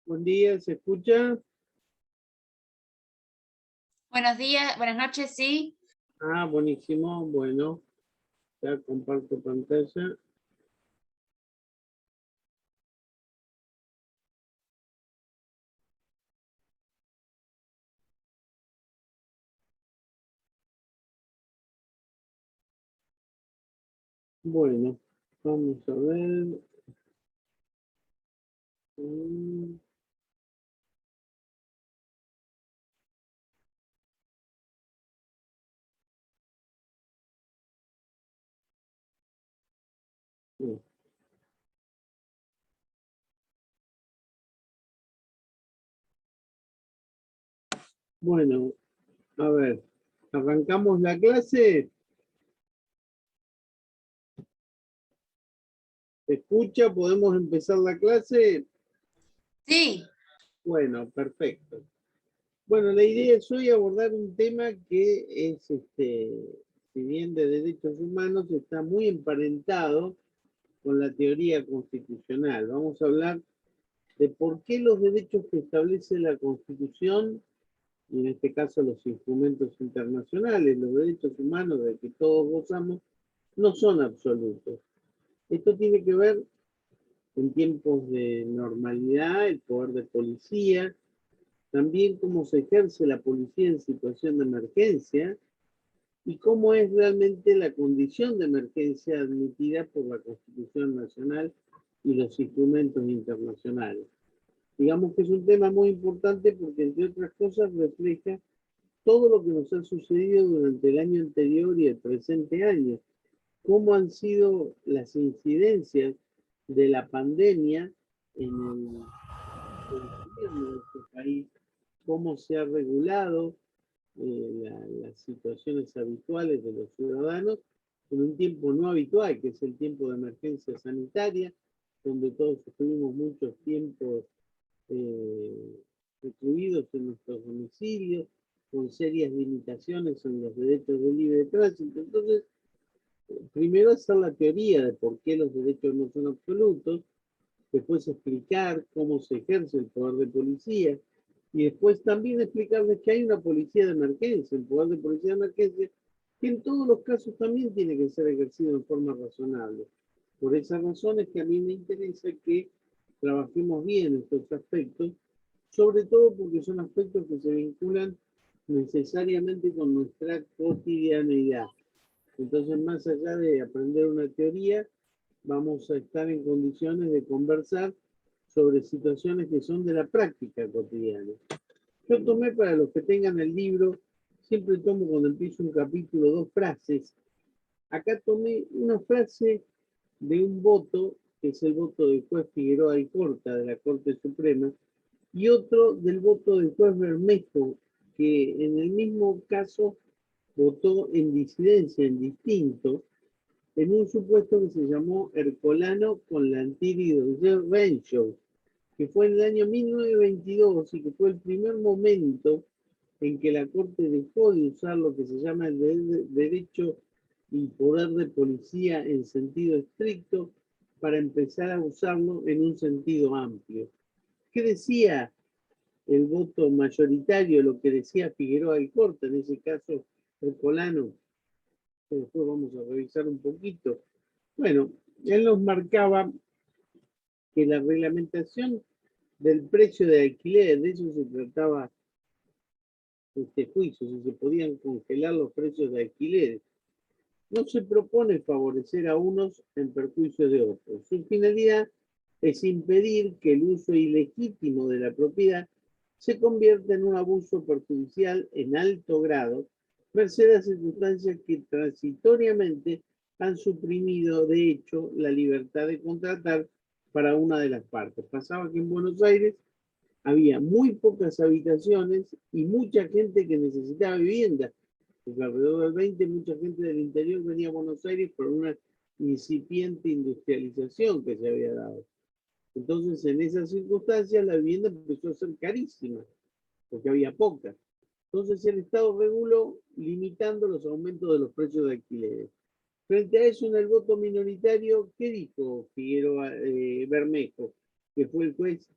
Buen día, ¿se escucha? Buenos días, buenas noches, sí. Ah, buenísimo. Bueno, ya comparto pantalla. Bueno, vamos a ver. Mm, no. Bueno, a ver, arrancamos la clase. ¿Se escucha? ¿Podemos empezar la clase? Sí, Bueno, perfecto. Bueno, la idea es hoy abordar un tema que es, si bien de derechos humanos, está muy emparentado con la teoría constitucional. Vamos a hablar de por qué los derechos que establece la Constitución, y en este caso los instrumentos internacionales, los derechos humanos de que todos gozamos, no son absolutos. Esto tiene que ver en tiempos de normalidad, el poder de policía, también cómo se ejerce la policía en situación de emergencia y cómo es realmente la condición de emergencia admitida por la Constitución Nacional y los instrumentos internacionales. Digamos que es un tema muy importante porque, entre otras cosas, refleja todo lo que nos ha sucedido durante el año anterior y el presente año. Cómo han sido las incidencias de la pandemia en el gobierno de este país, cómo se ha regulado las situaciones habituales de los ciudadanos en un tiempo no habitual, que es el tiempo de emergencia sanitaria, donde todos estuvimos muchos tiempos recluidos en nuestros domicilios, con serias limitaciones en los derechos de libre tránsito. Entonces, primero hacer la teoría de por qué los derechos no son absolutos, después explicar cómo se ejerce el poder de policía, y después también explicarles que hay una policía de emergencia, el poder de policía de emergencia, que en todos los casos también tiene que ser ejercido en forma razonable. Por esa razón es que a mí me interesa que trabajemos bien estos aspectos, sobre todo porque son aspectos que se vinculan necesariamente con nuestra cotidianeidad. Entonces, más allá de aprender una teoría, vamos a estar en condiciones de conversar sobre situaciones que son de la práctica cotidiana. Yo tomé, para los que tengan el libro, siempre tomo cuando empiezo un capítulo dos frases. Acá tomé una frase de un voto, que es el voto del juez Figueroa Alcorta de la Corte Suprema, y otro del voto del juez Bermejo, que en el mismo caso votó en disidencia, en distinto, en un supuesto que se llamó Ercolano con la Renshaw, que fue en el año 1922 y que fue el primer momento en que la Corte dejó de usar lo que se llama el derecho y poder de policía en sentido estricto para empezar a usarlo en un sentido amplio. ¿Qué decía el voto mayoritario, lo que decía Figueroa Alcorta, en ese caso Ercolano, que después vamos a revisar un poquito? Bueno, él nos marcaba que la reglamentación del precio de alquiler, de eso se trataba este juicio, si se podían congelar los precios de alquiler. No se propone favorecer a unos en perjuicio de otros. Su finalidad es impedir que el uso ilegítimo de la propiedad se convierta en un abuso perjudicial en alto grado, merced a circunstancias que transitoriamente han suprimido, de hecho, la libertad de contratar para una de las partes. Pasaba que en Buenos Aires había muy pocas habitaciones y mucha gente que necesitaba vivienda, porque alrededor del 20 mucha gente del interior venía a Buenos Aires por una incipiente industrialización que se había dado. Entonces, en esas circunstancias, la vivienda empezó a ser carísima, porque había poca. Entonces, el Estado reguló limitando los aumentos de los precios de alquileres. Frente a eso, en el voto minoritario, ¿qué dijo Figueroa Bermejo, que fue el juez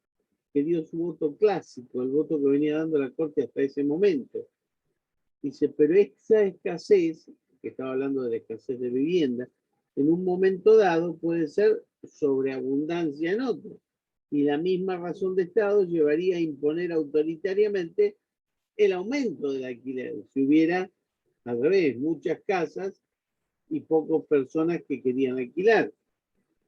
que dio su voto clásico, el voto que venía dando la Corte hasta ese momento. Dice, pero esa escasez, que estaba hablando de la escasez de vivienda, en un momento dado puede ser sobreabundancia en otro. Y la misma razón de Estado llevaría a imponer autoritariamente el aumento del alquiler. Si hubiera, al revés, muchas casas y pocas personas que querían alquilar.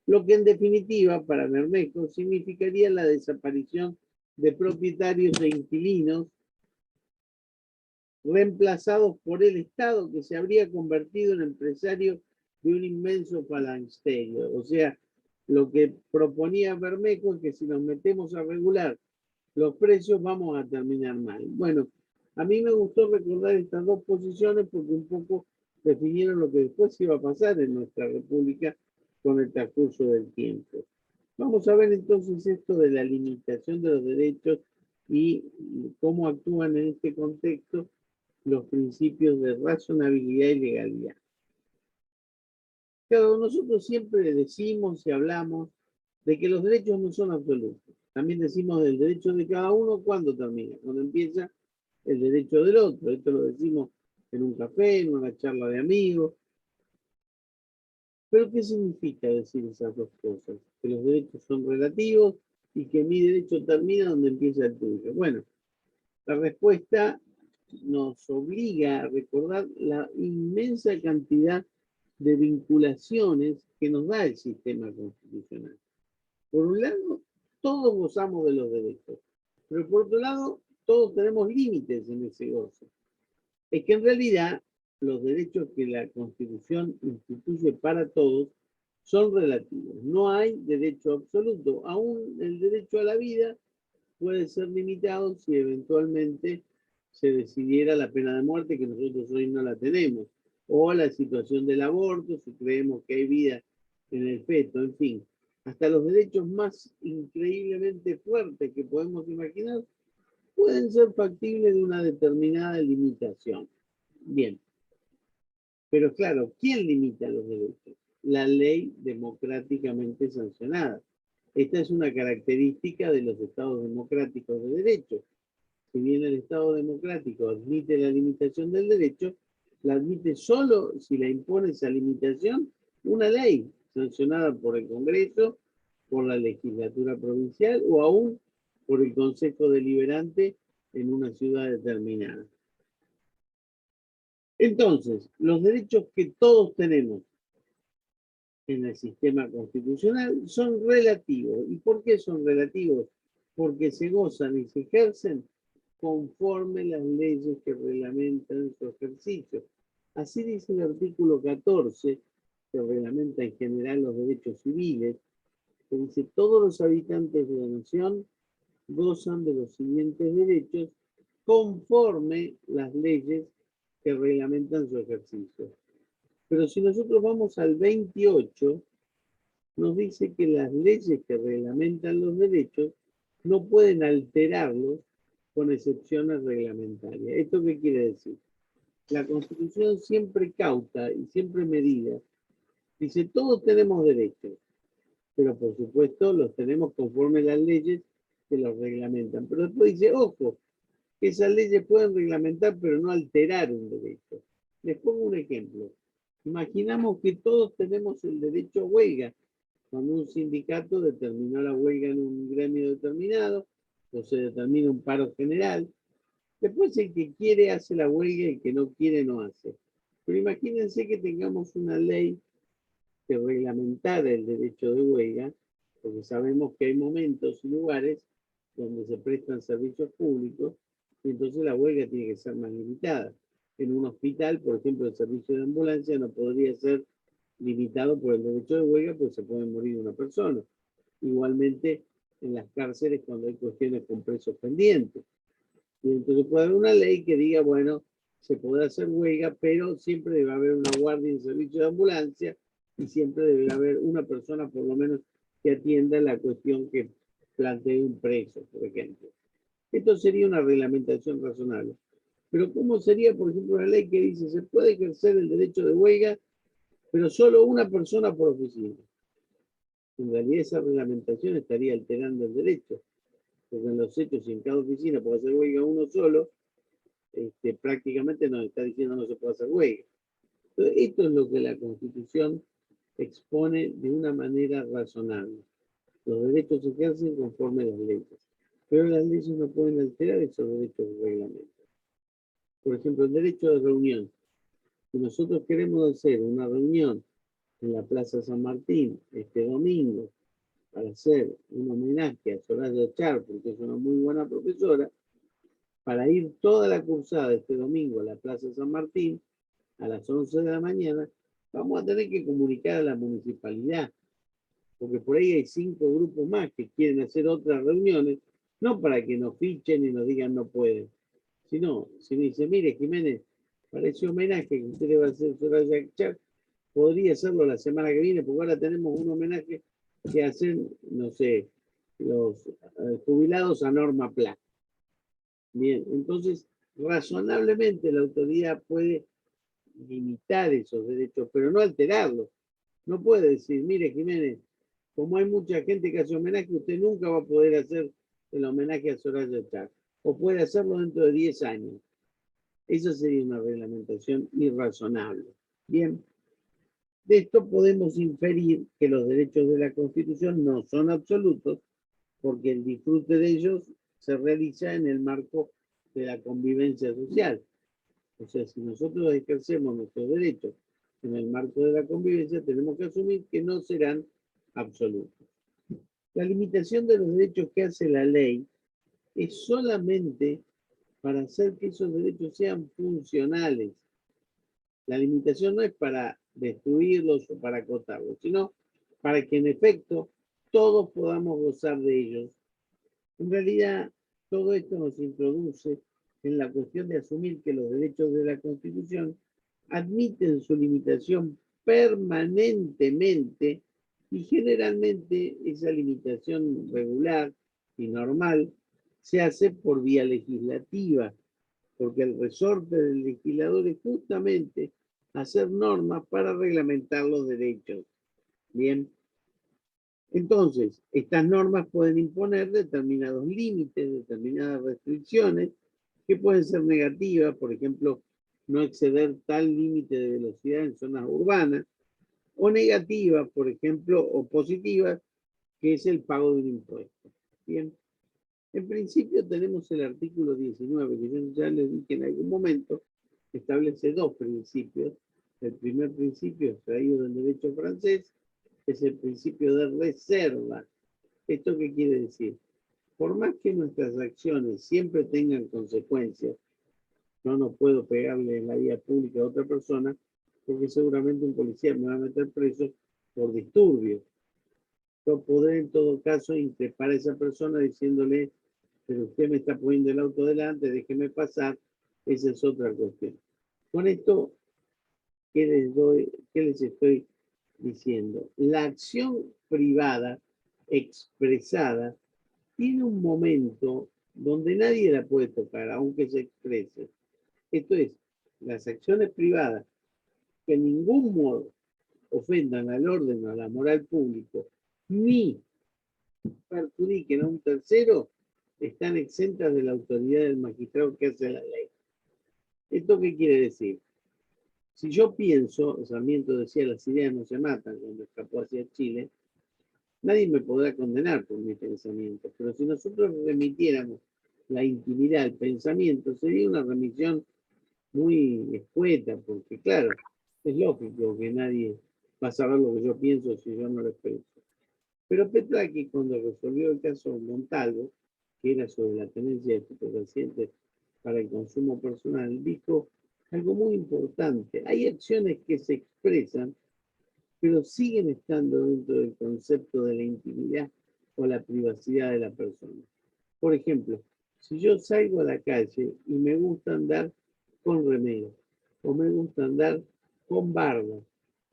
Lo que en definitiva para Bermejo significaría la desaparición de propietarios e inquilinos reemplazados por el Estado, que se habría convertido en empresario de un inmenso falansterio. O sea, lo que proponía Bermejo es que si nos metemos a regular los precios vamos a terminar mal. Bueno, a mí me gustó recordar estas dos posiciones porque un poco definieron lo que después iba a pasar en nuestra república con el transcurso del tiempo. Vamos a ver entonces esto de la limitación de los derechos y cómo actúan en este contexto los principios de razonabilidad y legalidad. Claro, nosotros siempre decimos y hablamos de que los derechos no son absolutos. También decimos del derecho de cada uno cuando termina, cuando empieza el derecho del otro. Esto lo decimos en un café, en una charla de amigos. Pero ¿qué significa decir esas dos cosas? Que los derechos son relativos y que mi derecho termina donde empieza el tuyo. Bueno, la respuesta nos obliga a recordar la inmensa cantidad de vinculaciones que nos da el sistema constitucional. Por un lado, todos gozamos de los derechos, pero por otro lado, todos tenemos límites en ese goce. Es que en realidad los derechos que la Constitución instituye para todos son relativos. No hay derecho absoluto. Aún el derecho a la vida puede ser limitado si eventualmente se decidiera la pena de muerte, que nosotros hoy no la tenemos, o la situación del aborto, si creemos que hay vida en el feto, en fin. Hasta los derechos más increíblemente fuertes que podemos imaginar pueden ser factibles de una determinada limitación. Bien, pero claro, ¿quién limita los derechos? La ley democráticamente sancionada. Esta es una característica de los estados democráticos de derecho. Si bien el Estado democrático admite la limitación del derecho, la admite solo si la impone esa limitación una ley sancionada por el Congreso, por la legislatura provincial o aún por el Consejo Deliberante en una ciudad determinada. Entonces, los derechos que todos tenemos en el sistema constitucional son relativos. ¿Y por qué son relativos? Porque se gozan y se ejercen conforme las leyes que reglamentan su ejercicio. Así dice el artículo 14, que reglamenta en general los derechos civiles, que dice: todos los habitantes de la nación gozan de los siguientes derechos conforme las leyes que reglamentan su ejercicio. Pero si nosotros vamos al 28, nos dice que las leyes que reglamentan los derechos no pueden alterarlos con excepciones reglamentarias. ¿Esto qué quiere decir? La Constitución siempre cauta y siempre medida. Dice, todos tenemos derechos, pero por supuesto los tenemos conforme las leyes que los reglamentan. Pero después dice, ojo, que esas leyes pueden reglamentar, pero no alterar un derecho. Les pongo un ejemplo. Imaginamos que todos tenemos el derecho a huelga. Cuando un sindicato determinó la huelga en un gremio determinado, o se determina un paro general, después el que quiere hace la huelga y el que no quiere no hace. Pero imagínense que tengamos una ley que reglamentara el derecho de huelga, porque sabemos que hay momentos y lugares donde se prestan servicios públicos y entonces la huelga tiene que ser más limitada. En un hospital, por ejemplo, el servicio de ambulancia no podría ser limitado por el derecho de huelga, pues se puede morir una persona. Igualmente en las cárceles cuando hay cuestiones con presos pendientes. Y entonces puede haber una ley que diga, bueno, se podrá hacer huelga, pero siempre debe haber una guardia en servicio de ambulancia y siempre debe haber una persona por lo menos que atienda la cuestión que plantee un preso, por ejemplo. Esto sería una reglamentación razonable. Pero ¿cómo sería, por ejemplo, una ley que dice se puede ejercer el derecho de huelga, pero solo una persona por oficina? En realidad esa reglamentación estaría alterando el derecho. porque en los hechos, si en cada oficina puede hacer huelga uno solo, prácticamente nos está diciendo no se puede hacer huelga. Entonces, esto es lo que la Constitución expone de una manera razonable. Los derechos se ejercen conforme a las leyes, pero las leyes no pueden alterar esos derechos de reglamento. Por ejemplo, el derecho de reunión. Si nosotros queremos hacer una reunión en la Plaza San Martín este domingo para hacer un homenaje a Soraya Char, porque es una muy buena profesora, para ir toda la cursada este domingo a la Plaza San Martín a las 11 de la mañana, vamos a tener que comunicar a la municipalidad, porque por ahí hay 5 grupos más que quieren hacer otras reuniones, no para que nos fichen y nos digan no pueden, sino, si me dice, mire Jiménez, para ese homenaje que usted le va a hacer a Soraya Char, podría hacerlo la semana que viene, porque ahora tenemos un homenaje que hacen, no sé, los jubilados a Norma Pla. Bien, entonces, razonablemente la autoridad puede limitar esos derechos, pero no alterarlos. No puede decir, mire Jiménez, como hay mucha gente que hace homenaje, usted nunca va a poder hacer el homenaje a Soraya Char, o puede hacerlo dentro de 10 años. Eso sería una reglamentación irrazonable. Bien, de esto podemos inferir que los derechos de la Constitución no son absolutos, porque el disfrute de ellos se realiza en el marco de la convivencia social. O sea, si nosotros ejercemos nuestros derechos en el marco de la convivencia, tenemos que asumir que no serán absolutos. La limitación de los derechos que hace la ley es solamente para hacer que esos derechos sean funcionales. La limitación no es para destruirlos o para acotarlos, sino para que en efecto todos podamos gozar de ellos. En realidad, todo esto nos introduce en la cuestión de asumir que los derechos de la Constitución admiten su limitación permanentemente y generalmente esa limitación regular y normal se hace por vía legislativa, porque el resorte del legislador es justamente hacer normas para reglamentar los derechos. Bien. Entonces, estas normas pueden imponer determinados límites, determinadas restricciones, que pueden ser negativas, por ejemplo, no exceder tal límite de velocidad en zonas urbanas, o negativas, por ejemplo, o positivas, que es el pago de un impuesto. Bien. En principio tenemos el artículo 19, que yo ya les dije en algún momento, que establece 2 principios. El primer principio, extraído del derecho francés, es el principio de reserva. ¿Esto qué quiere decir? Por más que nuestras acciones siempre tengan consecuencias, yo no puedo pegarle en la vía pública a otra persona, porque seguramente un policía me va a meter preso por disturbio. Yo podré en todo caso increpar a esa persona diciéndole, pero usted me está poniendo el auto delante, déjeme pasar, esa es otra cuestión. Con esto, ¿qué les estoy diciendo? La acción privada expresada tiene un momento donde nadie la puede tocar, aunque se exprese. Esto es, las acciones privadas que en ningún modo ofendan al orden o a la moral público, ni perjudiquen a un tercero, están exentas de la autoridad del magistrado que hace la ley. ¿Esto qué quiere decir? Si yo pienso, Sarmiento decía, las ideas no se matan cuando escapó hacia Chile, nadie me podrá condenar por mis pensamientos, pero si nosotros remitiéramos la intimidad al pensamiento, sería una remisión muy escueta, porque claro, es lógico que nadie va a saber lo que yo pienso si yo no lo expreso. Pero Petraki, cuando resolvió el caso Montalvo, que era sobre la tenencia de estupefacientes para el consumo personal, dijo algo muy importante. Hay acciones que se expresan, pero siguen estando dentro del concepto de la intimidad o la privacidad de la persona. Por ejemplo, si yo salgo a la calle y me gusta andar con remera, o me gusta andar con barba,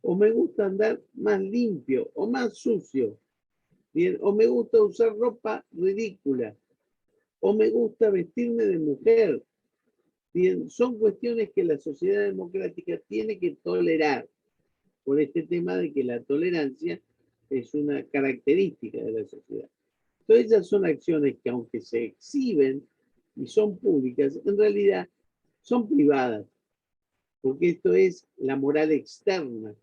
o me gusta andar más limpio o más sucio, bien, o me gusta usar ropa ridícula, o me gusta vestirme de mujer, bien, son cuestiones que la sociedad democrática tiene que tolerar, por este tema de que la tolerancia es una característica de la sociedad. Entonces esas son acciones que aunque se exhiben y son públicas, en realidad son privadas, porque esto es la moral externa,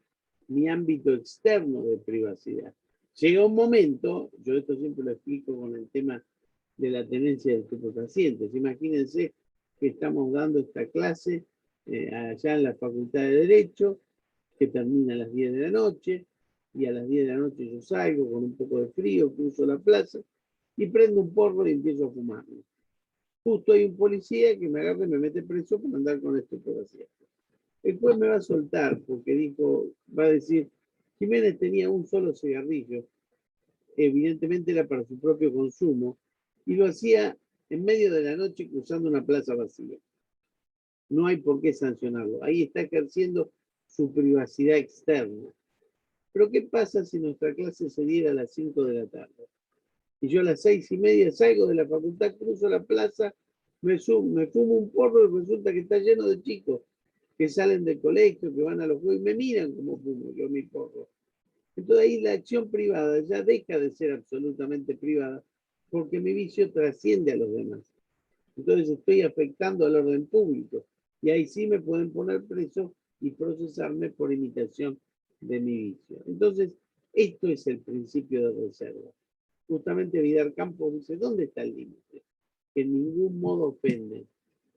mi ámbito externo de privacidad. Llega un momento, yo esto siempre lo explico con el tema de la tenencia de estupefacientes. Imagínense que estamos dando esta clase allá en la Facultad de Derecho, que termina a las 10 de la noche, y a las 10 de la noche yo salgo con un poco de frío, cruzo la plaza, y prendo un porro y empiezo a fumarlo. Justo hay un policía que me agarra y me mete preso por andar con estupefacientes. Después me va a soltar, porque dijo, va a decir, Jiménez tenía un solo cigarrillo, evidentemente era para su propio consumo, y lo hacía en medio de la noche cruzando una plaza vacía. No hay por qué sancionarlo. Ahí está ejerciendo su privacidad externa. Pero ¿qué pasa si nuestra clase se diera a las 5 de la tarde? Y yo a las 6:30 salgo de la facultad, cruzo la plaza, me fumo un porro y resulta que está lleno de chicos que salen del colegio, que van a los juegos y me miran como fumo yo mi porro. Entonces ahí la acción privada ya deja de ser absolutamente privada porque mi vicio trasciende a los demás. Entonces estoy afectando al orden público y ahí sí me pueden poner preso y procesarme por imitación de mi vicio. Entonces, esto es el principio de reserva. Justamente Vidal Campos dice, ¿dónde está el límite? Que en ningún modo ofende.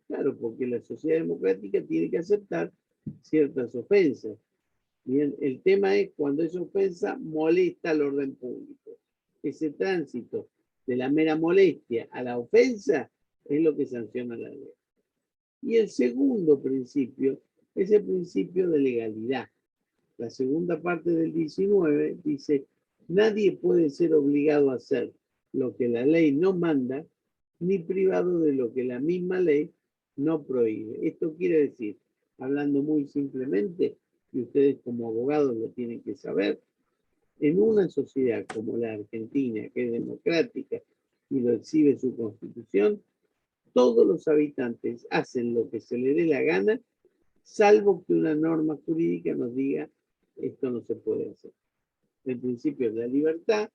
Claro, porque la sociedad democrática tiene que aceptar ciertas ofensas. Bien, el tema es cuando esa ofensa molesta al orden público. Ese tránsito de la mera molestia a la ofensa es lo que sanciona la ley. Y el segundo principio es el principio de legalidad. La segunda parte del 19 dice, nadie puede ser obligado a hacer lo que la ley no manda, ni privado de lo que la misma ley no prohíbe. Esto quiere decir, hablando muy simplemente, y ustedes como abogados lo tienen que saber, en una sociedad como la Argentina, que es democrática y lo exhibe su constitución, todos los habitantes hacen lo que se les dé la gana, salvo que una norma jurídica nos diga esto no se puede hacer. El principio es la libertad,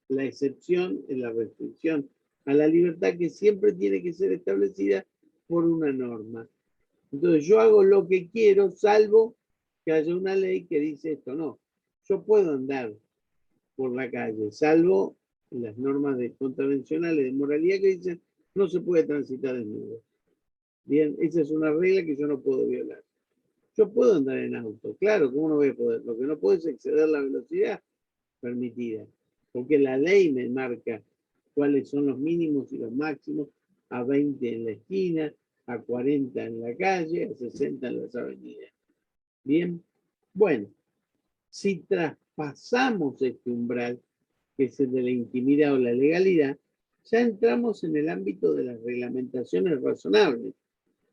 la excepción es la restricción a la libertad que siempre tiene que ser establecida por una norma. Entonces yo hago lo que quiero, salvo que haya una ley que dice esto no. Yo puedo andar por la calle, salvo las normas contravencionales de moralidad que dicen no se puede transitar desnudo. Bien, esa es una regla que yo no puedo violar. Yo puedo andar en auto, claro, ¿cómo no voy a poder? Lo que no puedo es exceder la velocidad permitida, porque la ley me marca cuáles son los mínimos y los máximos, a 20 en la esquina, a 40 en la calle, a 60 en las avenidas. Bien, bueno, si traspasamos este umbral, que es el de la intimidad o la legalidad, ya entramos en el ámbito de las reglamentaciones razonables,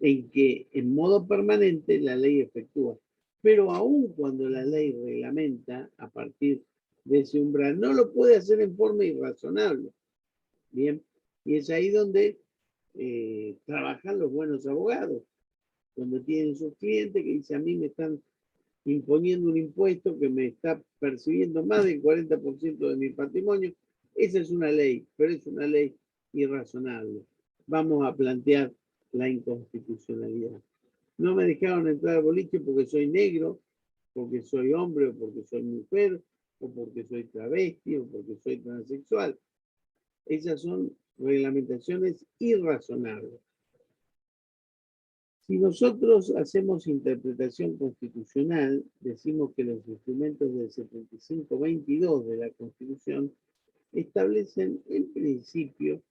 en que en modo permanente la ley efectúa. Pero aun cuando la ley reglamenta a partir de ese umbral, no lo puede hacer en forma irrazonable. Bien, y es ahí donde trabajan los buenos abogados, cuando tienen sus clientes que dicen a mí me están imponiendo un impuesto que me está percibiendo más del 40% de mi patrimonio. Esa es una ley, pero es una ley irrazonable. Vamos a plantear la inconstitucionalidad. No me dejaron entrar al boliche porque soy negro, porque soy hombre, o porque soy mujer, o porque soy travesti, o porque soy transexual. Esas son reglamentaciones irrazonables. Si nosotros hacemos interpretación constitucional, decimos que los instrumentos del 75-22 de la Constitución establecen en principio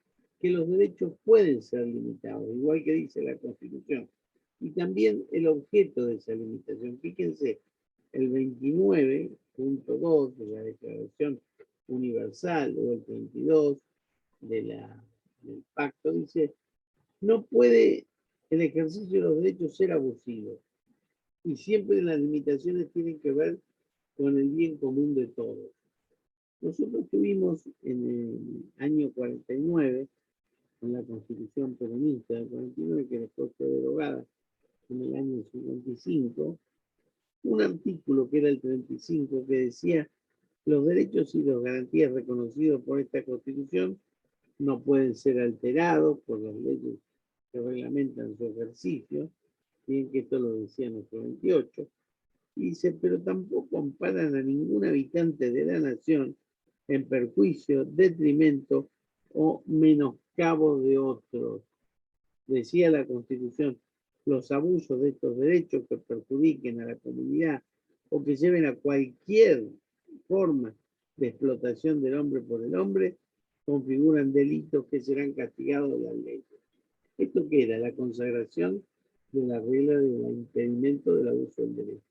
que los derechos pueden ser limitados, igual que dice la Constitución, y también el objeto de esa limitación. Fíjense, el 29.2 de la Declaración Universal o el 32 del pacto dice, no puede el ejercicio de los derechos ser abusivo y siempre las limitaciones tienen que ver con el bien común de todos. Nosotros tuvimos en el año 49, con la Constitución peronista del 49, que después fue derogada en el año 55, un artículo que era el 35 que decía los derechos y las garantías reconocidos por esta Constitución no pueden ser alterados por las leyes que reglamentan su ejercicio, bien que esto lo decía nuestro 28, y dice, pero tampoco amparan a ningún habitante de la nación en perjuicio, detrimento o menoscabo de otros. Decía la Constitución, los abusos de estos derechos que perjudiquen a la comunidad o que lleven a cualquier forma de explotación del hombre por el hombre, configuran delitos que serán castigados de la ley. ¿Esto qué era? La consagración de la regla del impedimento del abuso del derecho.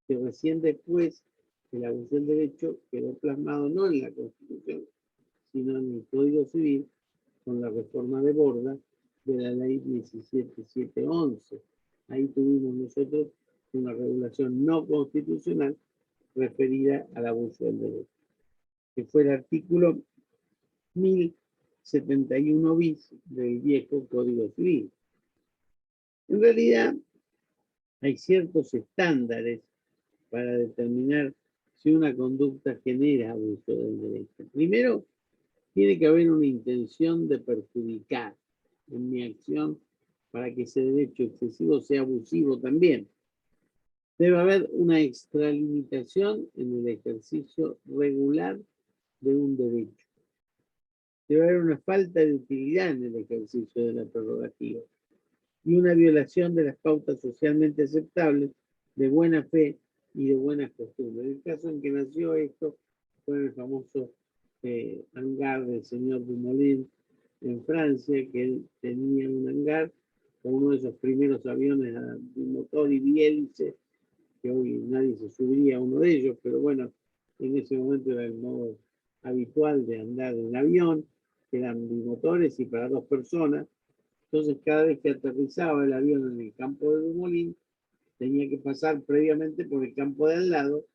Que recién después el abuso del derecho quedó plasmado no en la Constitución, sino en el Código Civil con la reforma de Borda de la ley 17711. Ahí tuvimos nosotros una regulación no constitucional referida al abuso del derecho, que fue el artículo 1071 bis del viejo Código Civil. En realidad, hay ciertos estándares para determinar si una conducta genera abuso del derecho. Primero, tiene que haber una intención de perjudicar en mi acción para que ese derecho excesivo sea abusivo también. Debe haber una extralimitación en el ejercicio regular de un derecho. Debe haber una falta de utilidad en el ejercicio de la prerrogativa y una violación de las pautas socialmente aceptables de buena fe y de buenas costumbres. El caso en que nació esto fue el famoso hangar del señor Dumoulin en Francia, que él tenía un hangar con uno de esos primeros aviones a motor y bihélice, que hoy nadie se subiría a uno de ellos, pero bueno, en ese momento era el modo habitual de andar en avión, que eran bimotores y para dos personas. Entonces, cada vez que aterrizaba el avión en el campo de Dumoulin, tenía que pasar previamente por el campo de al lado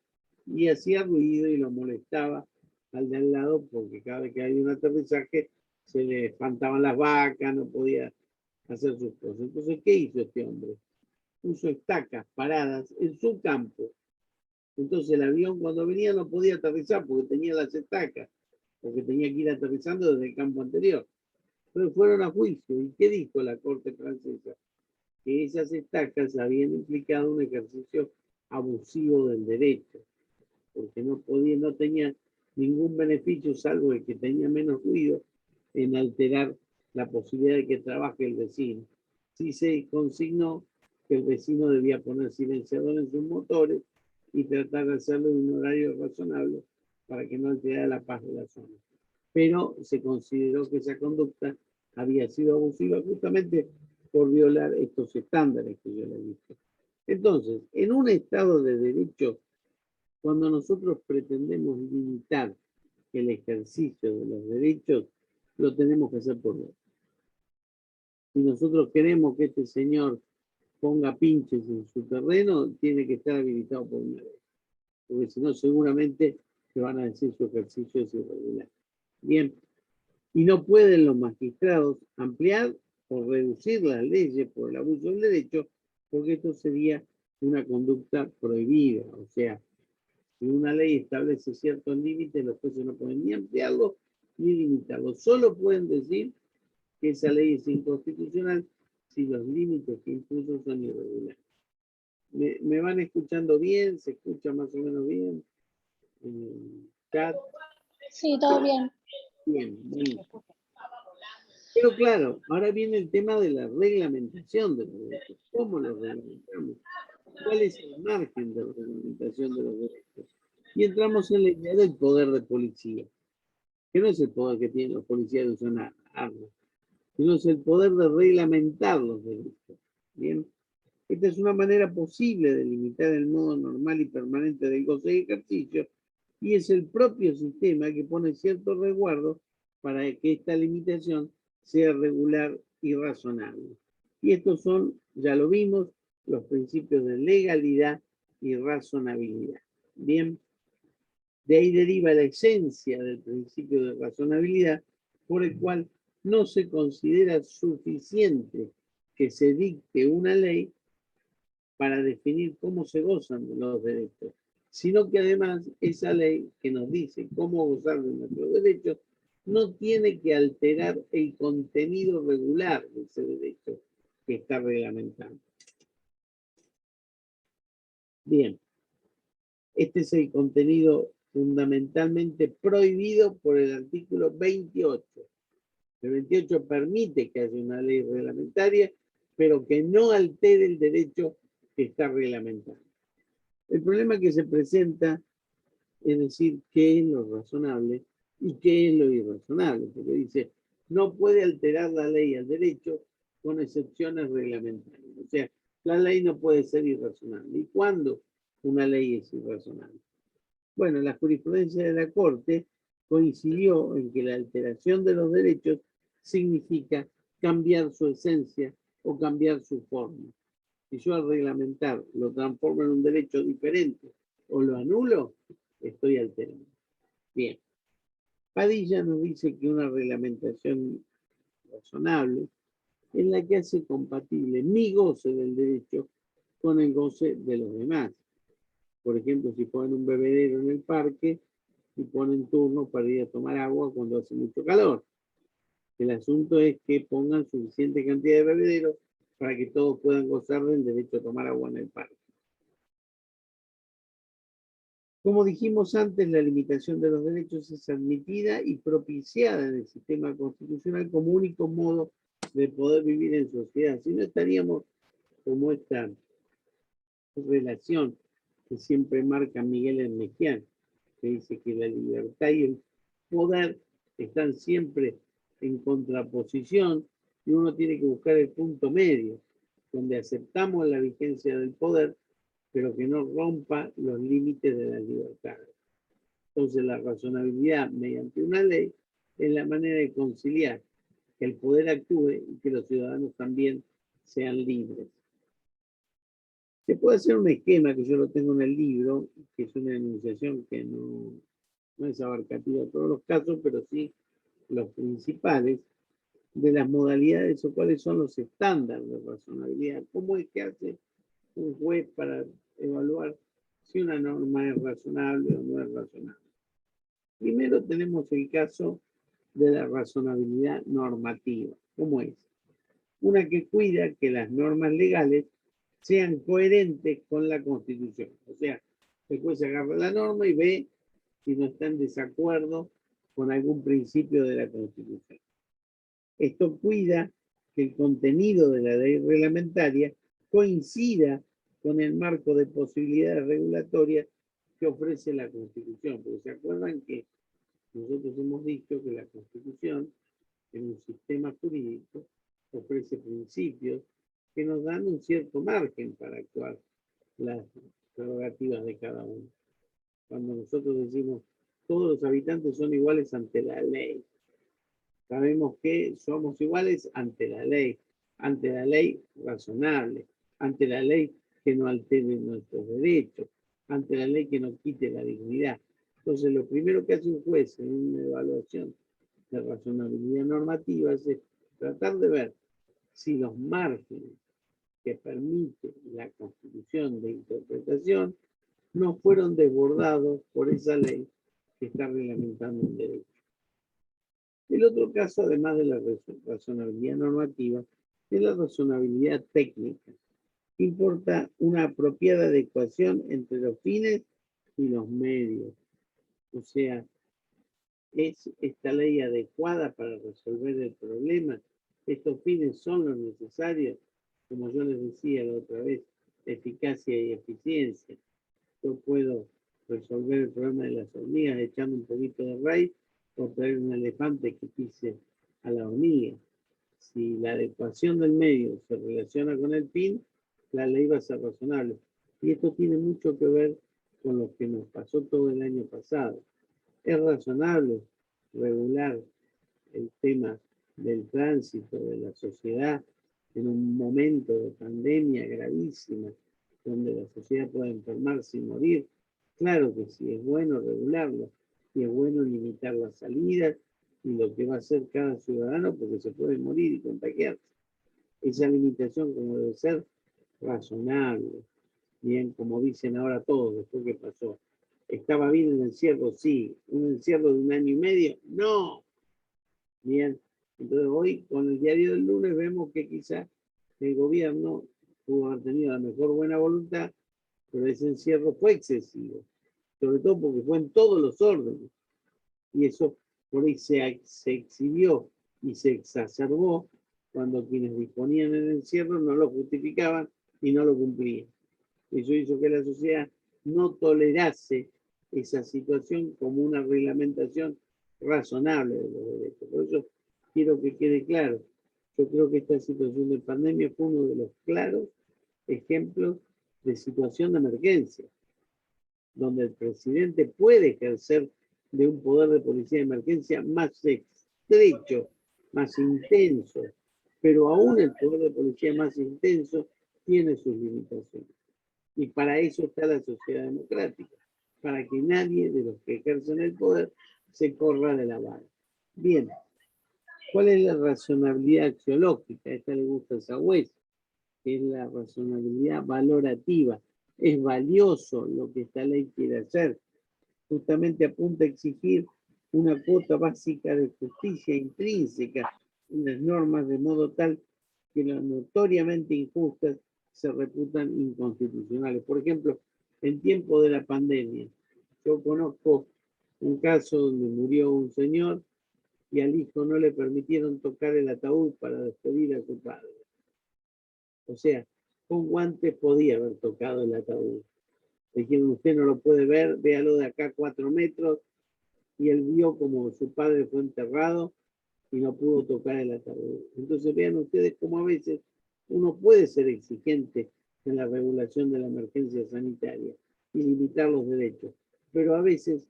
y hacía ruido y lo molestaba al de al lado porque cada vez que había un aterrizaje se le espantaban las vacas, no podía hacer sus cosas. Entonces, ¿qué hizo este hombre? Puso estacas paradas en su campo. Entonces el avión cuando venía no podía aterrizar porque tenía las estacas, porque tenía que ir aterrizando desde el campo anterior. Pero fueron a juicio. ¿Y qué dijo la Corte francesa? Que esas estacas habían implicado un ejercicio abusivo del derecho, porque no podía, no tenía ningún beneficio salvo el que tenía menos ruido en alterar la posibilidad de que trabaje el vecino. Sí se consignó que el vecino debía poner silenciador en sus motores y tratar de hacerlo en un horario razonable para que no alterara la paz de la zona. Pero se consideró que esa conducta había sido abusiva justamente por violar estos estándares que yo le dije. Entonces, en un Estado de Derecho, cuando nosotros pretendemos limitar el ejercicio de los derechos, lo tenemos que hacer por ley. Si nosotros queremos que este señor ponga pinches en su terreno, tiene que estar habilitado por una ley. Porque si no, seguramente se van a decir su ejercicio es irregular. Bien, y no pueden los magistrados ampliar o reducir las leyes por el abuso del derecho, porque esto sería una conducta prohibida. O sea, si una ley establece ciertos límites, los jueces no pueden ni ampliarlo ni limitarlo. Solo pueden decir que esa ley es inconstitucional si los límites que impuso son irregulares. ¿Me van escuchando bien? ¿Se escucha más o menos bien? ¿Chat? Sí, todo bien. Bien, bien. Pero claro, ahora viene el tema de la reglamentación de los derechos. ¿Cómo los reglamentamos? ¿Cuál es el margen de reglamentación de los derechos? Y entramos en la idea del poder de policía, que no es el poder que tienen los policías de usar armas, sino es el poder de reglamentar los derechos. Bien, esta es una manera posible de limitar el modo normal y permanente del goce y ejercicio, y es el propio sistema que pone ciertos resguardos para que esta limitación sea regular y razonable. Y estos son, ya lo vimos, los principios de legalidad y razonabilidad. Bien, de ahí deriva la esencia del principio de razonabilidad, por el cual no se considera suficiente que se dicte una ley para definir cómo se gozan de los derechos, sino que además esa ley que nos dice cómo gozar de nuestros derechos no tiene que alterar el contenido regular de ese derecho que está reglamentado. Bien, este es el contenido fundamentalmente prohibido por el artículo 28. El 28 permite que haya una ley reglamentaria, pero que no altere el derecho que está reglamentado. El problema que se presenta es decir qué es lo razonable y qué es lo irrazonable, porque dice, no puede alterar la ley al derecho con excepciones reglamentarias. O sea, la ley no puede ser irrazonable. ¿Y cuándo una ley es irrazonable? Bueno, la jurisprudencia de la Corte coincidió en que la alteración de los derechos significa cambiar su esencia o cambiar su forma. Si yo al reglamentar lo transformo en un derecho diferente o lo anulo, estoy alterando. Bien. Padilla nos dice que una reglamentación razonable es la que hace compatible mi goce del derecho con el goce de los demás. Por ejemplo, si ponen un bebedero en el parque y ponen turno para ir a tomar agua cuando hace mucho calor. El asunto es que pongan suficiente cantidad de bebederos para que todos puedan gozar del derecho a tomar agua en el parque. Como dijimos antes, la limitación de los derechos es admitida y propiciada en el sistema constitucional como único modo de poder vivir en sociedad. Si no, estaríamos como esta relación que siempre marca Miguel Hermegián, que dice que la libertad y el poder están siempre en contraposición y uno tiene que buscar el punto medio, donde aceptamos la vigencia del poder, pero que no rompa los límites de las libertades. Entonces la razonabilidad mediante una ley es la manera de conciliar que el poder actúe y que los ciudadanos también sean libres. Se puede hacer un esquema que yo lo tengo en el libro, que es una enunciación que no es abarcativa de todos los casos, pero sí los principales, de las modalidades o cuáles son los estándares de razonabilidad. ¿Cómo es que hace un juez para evaluar si una norma es razonable o no es razonable? Primero tenemos el caso de la razonabilidad normativa. ¿Cómo es? Una que cuida que las normas legales sean coherentes con la Constitución. O sea, el juez agarra la norma y ve si no está en desacuerdo con algún principio de la Constitución. Esto cuida que el contenido de la ley reglamentaria coincida con el marco de posibilidades regulatorias que ofrece la Constitución. Porque se acuerdan que nosotros hemos dicho que la Constitución, en un sistema jurídico, ofrece principios que nos dan un cierto margen para actuar las prerrogativas de cada uno. Cuando nosotros decimos todos los habitantes son iguales ante la ley, sabemos que somos iguales ante la ley razonable, ante la ley que no altere nuestros derechos, ante la ley que no quite la dignidad. Entonces, lo primero que hace un juez en una evaluación de razonabilidad normativa es tratar de ver si los márgenes que permite la Constitución de interpretación no fueron desbordados por esa ley que está reglamentando el derecho. El otro caso, además de la razonabilidad normativa, es la razonabilidad técnica. Importa una apropiada adecuación entre los fines y los medios. O sea, ¿es esta ley adecuada para resolver el problema? ¿Estos fines son los necesarios? Como yo les decía la otra vez, eficacia y eficiencia. Yo puedo resolver el problema de las hormigas echando un poquito de raíz o traer un elefante que pise a la hormiga. Si la adecuación del medio se relaciona con el fin, la ley va a ser razonable. Y esto tiene mucho que ver con lo que nos pasó todo el año pasado. Es razonable regular el tema del tránsito de la sociedad en un momento de pandemia gravísima, donde la sociedad puede enfermarse y morir. Claro que sí, es bueno regularlo y es bueno limitar las salidas y lo que va a hacer cada ciudadano porque se puede morir y contagiarse. Esa limitación como debe ser razonable. Bien, como dicen ahora todos, después que pasó. ¿Estaba bien el encierro? Sí. ¿Un encierro de 1 año y medio? No. Bien, entonces hoy con el diario del lunes vemos que quizás el gobierno pudo haber tenido la mejor buena voluntad, pero ese encierro fue excesivo, sobre todo porque fue en todos los órdenes, y eso por ahí se exhibió y se exacerbó cuando quienes disponían del encierro no lo justificaban y no lo cumplían. Eso hizo que la sociedad no tolerase esa situación como una reglamentación razonable de los derechos. Por eso quiero que quede claro, yo creo que esta situación de pandemia fue uno de los claros ejemplos de situación de emergencia, donde el presidente puede ejercer de un poder de policía de emergencia más estrecho, más intenso, pero aún el poder de policía más intenso tiene sus limitaciones. Y para eso está la sociedad democrática, para que nadie de los que ejercen el poder se corra de la vara. Bien, ¿cuál es la razonabilidad axiológica? Esta le gusta a Sagüez, que es la razonabilidad valorativa. Es valioso lo que esta ley quiere hacer. Justamente apunta a exigir una cuota básica de justicia intrínseca en las normas, de modo tal que las notoriamente injustas se reputan inconstitucionales. Por ejemplo, en tiempo de la pandemia, yo conozco un caso donde murió un señor y al hijo no le permitieron tocar el ataúd para despedir a su padre. O sea, con guantes podía haber tocado el ataúd. Le dijeron, usted no lo puede ver, véalo de acá 4 metros, y él vio como su padre fue enterrado y no pudo tocar el ataúd. Entonces vean ustedes cómo a veces uno puede ser exigente en la regulación de la emergencia sanitaria y limitar los derechos, pero a veces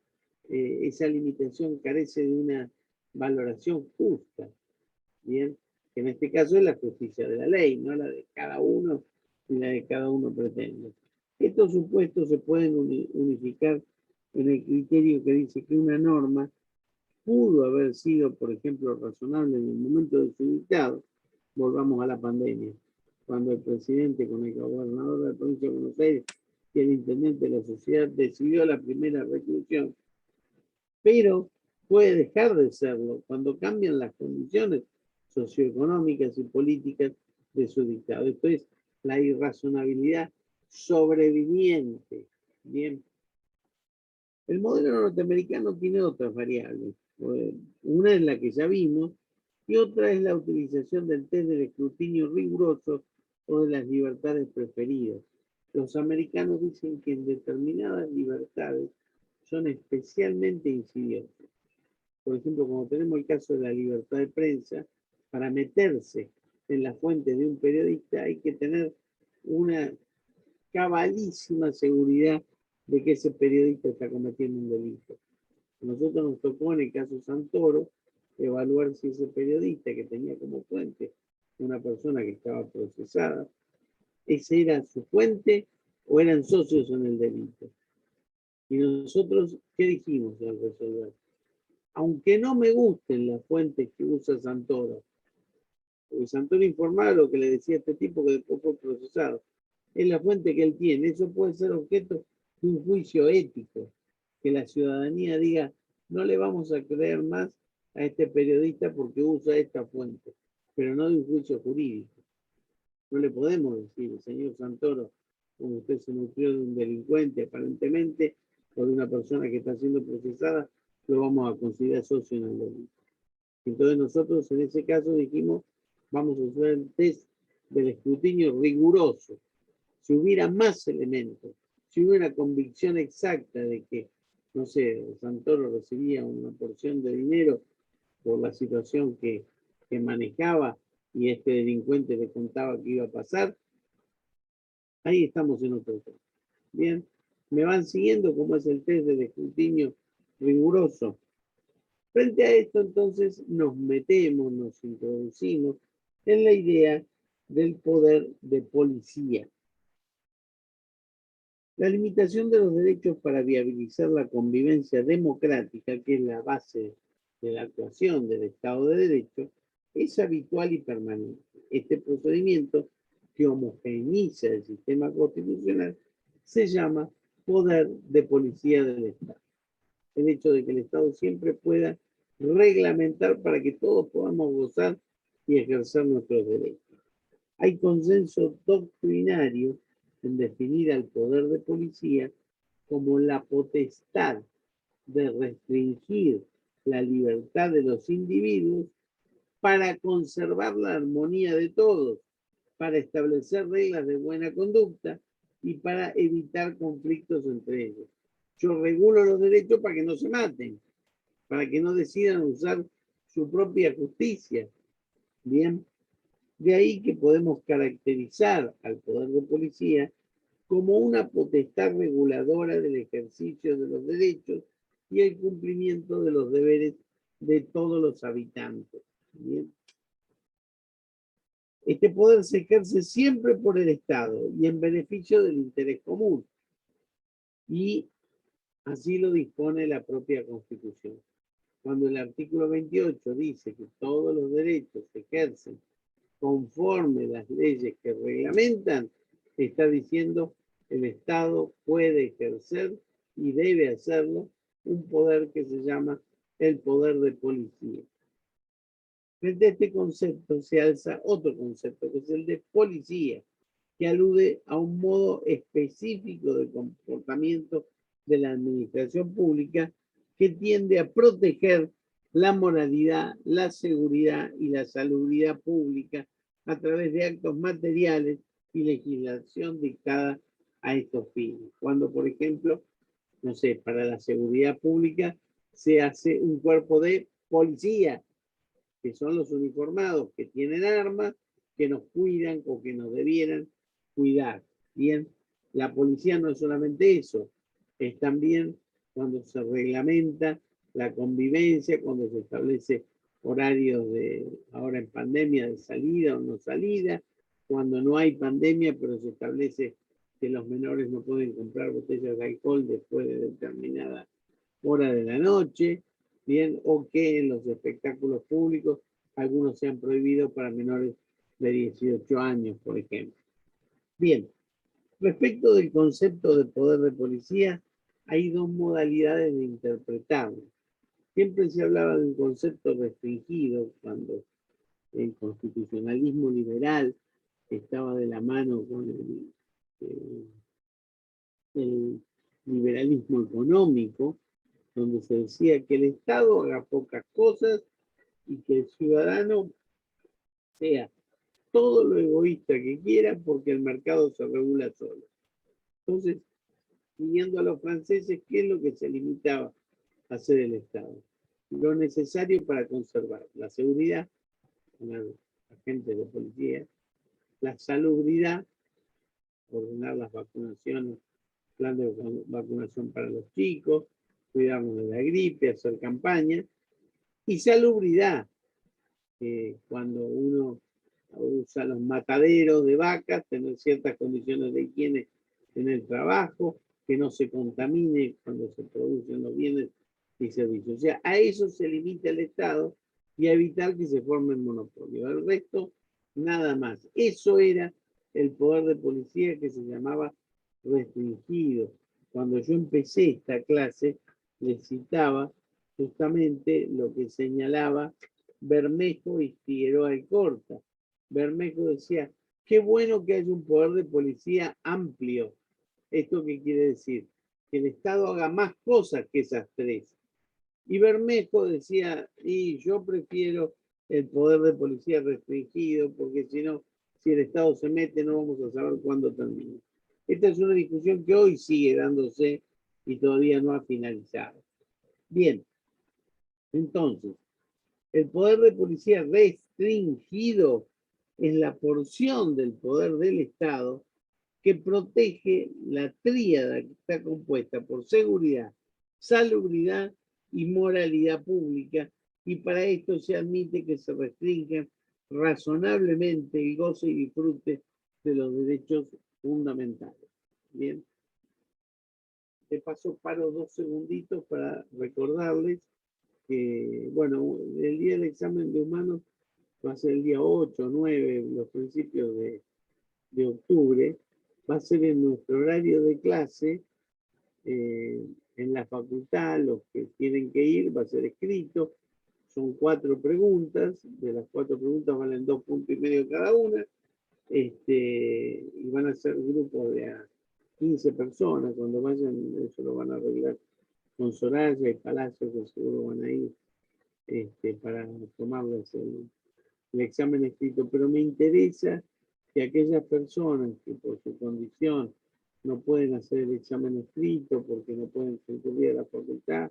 esa limitación carece de una valoración justa, ¿bien? Que en este caso es la justicia de la ley, no la de cada uno ni la de cada uno pretende. Estos supuestos se pueden unificar en el criterio que dice que una norma pudo haber sido, por ejemplo, razonable en el momento de su dictado. Volvamos a la pandemia, cuando el presidente con el gobernador de la provincia de Buenos Aires y el intendente de la sociedad decidió la primera reclusión, pero puede dejar de serlo cuando cambian las condiciones socioeconómicas y políticas de su dictado. Esto es la irrazonabilidad sobreviviente. Bien. El modelo norteamericano tiene otras variables. Una es la que ya vimos y otra es la utilización del test del escrutinio riguroso o de las libertades preferidas. Los americanos dicen que en determinadas libertades son especialmente insidiosas. Por ejemplo, como tenemos el caso de la libertad de prensa, para meterse en la fuente de un periodista hay que tener una cabalísima seguridad de que ese periodista está cometiendo un delito. A nosotros nos tocó en el caso Santoro evaluar si ese periodista que tenía como fuente una persona que estaba procesada, ese era su fuente o eran socios en el delito. Y nosotros, ¿qué dijimos al resolver? Aunque no me gusten las fuentes que usa Santoro, porque Santoro informaba lo que le decía este tipo que después fue procesado, es la fuente que él tiene, eso puede ser objeto de un juicio ético, que la ciudadanía diga, no le vamos a creer más a este periodista porque usa esta fuente, pero no de un juicio jurídico. No le podemos decir, señor Santoro, como usted se nutrió de un delincuente aparentemente, o de una persona que está siendo procesada, lo vamos a considerar socio en el delito. Entonces nosotros en ese caso dijimos, vamos a usar el test del escrutinio riguroso. Si hubiera más elementos, si hubiera convicción exacta de que, no sé, Santoro recibía una porción de dinero por la situación que manejaba y este delincuente le contaba que iba a pasar, ahí estamos en otro tema. Bien, me van siguiendo cómo es el test del escrutinio riguroso. Frente a esto, entonces, nos metemos, nos introducimos en la idea del poder de policía. La limitación de los derechos para viabilizar la convivencia democrática, que es la base de la actuación del Estado de Derecho, es habitual y permanente. Este procedimiento, que homogeneiza el sistema constitucional, se llama poder de policía del Estado. El hecho de que el Estado siempre pueda reglamentar para que todos podamos gozar y ejercer nuestros derechos. Hay consenso doctrinario en definir al poder de policía como la potestad de restringir la libertad de los individuos para conservar la armonía de todos, para establecer reglas de buena conducta y para evitar conflictos entre ellos. Yo regulo los derechos para que no se maten, para que no decidan usar su propia justicia. Bien, de ahí que podemos caracterizar al poder de policía como una potestad reguladora del ejercicio de los derechos y el cumplimiento de los deberes de todos los habitantes. Bien. Este poder se ejerce siempre por el Estado y en beneficio del interés común. Y así lo dispone la propia Constitución. Cuando el artículo 28 dice que todos los derechos se ejercen conforme las leyes que reglamentan, está diciendo el Estado puede ejercer y debe hacerlo un poder que se llama el poder de policía. Frente a este concepto se alza otro concepto, que es el de policía, que alude a un modo específico de comportamiento de la administración pública que tiende a proteger la moralidad, la seguridad y la salubridad pública a través de actos materiales y legislación dictada a estos fines. Cuando, por ejemplo, no sé, para la seguridad pública se hace un cuerpo de policía, que son los uniformados que tienen armas, que nos cuidan o que nos debieran cuidar. Bien, la policía no es solamente eso, es también cuando se reglamenta la convivencia, cuando se establece horarios de, ahora en pandemia, de salida o no salida, cuando no hay pandemia, pero se establece que los menores no pueden comprar botellas de alcohol después de determinada hora de la noche, bien, o que en los espectáculos públicos algunos sean prohibidos para menores de 18 años, por ejemplo. Bien, respecto del concepto de poder de policía, hay dos modalidades de interpretarlo. Siempre se hablaba de un concepto restringido cuando el constitucionalismo liberal estaba de la mano con el liberalismo económico, donde se decía que el Estado haga pocas cosas y que el ciudadano sea todo lo egoísta que quiera porque el mercado se regula solo. Entonces, siguiendo a los franceses, ¿qué es lo que se limitaba a hacer el Estado? Lo necesario para conservar la seguridad, con agentes de policía, la salubridad, ordenar las vacunaciones, plan de vacunación para los chicos, cuidarnos de la gripe, hacer campaña, y salubridad, cuando uno usa los mataderos de vacas, tener ciertas condiciones de higiene en el trabajo, que no se contamine cuando se producen los bienes y servicios. O sea, a eso se limita el Estado y a evitar que se formen monopolios. El resto, nada más. Eso era el poder de policía que se llamaba restringido. Cuando yo empecé esta clase, les citaba justamente lo que señalaba Bermejo y Figueroa Alcorta. Bermejo decía, qué bueno que haya un poder de policía amplio. ¿Esto qué quiere decir? Que el Estado haga más cosas que esas tres. Y Bermejo decía, y yo prefiero el poder de policía restringido, porque si no, si el Estado se mete, no vamos a saber cuándo termina. Esta es una discusión que hoy sigue dándose y todavía no ha finalizado. Bien, entonces, el poder de policía restringido es la porción del poder del Estado que protege la tríada que está compuesta por seguridad, salubridad y moralidad pública, y para esto se admite que se restrinjan razonablemente el goce y disfrute de los derechos fundamentales. Bien. De paso, paro 2 segunditos para recordarles que, bueno, el día del examen de humanos va a ser el día 8, 9, los principios de octubre, va a ser en nuestro horario de clase, en la facultad, los que tienen que ir, va a ser escrito, son 4 preguntas, de las 4 preguntas valen 2,5 puntos cada una, y van a ser grupos de a 15 personas. Cuando vayan, eso lo van a arreglar con Soraya y Palacio, que seguro van a ir para tomarles el examen escrito. Pero me interesa que aquellas personas que por su condición no pueden hacer el examen escrito, porque no pueden concurrir a la facultad,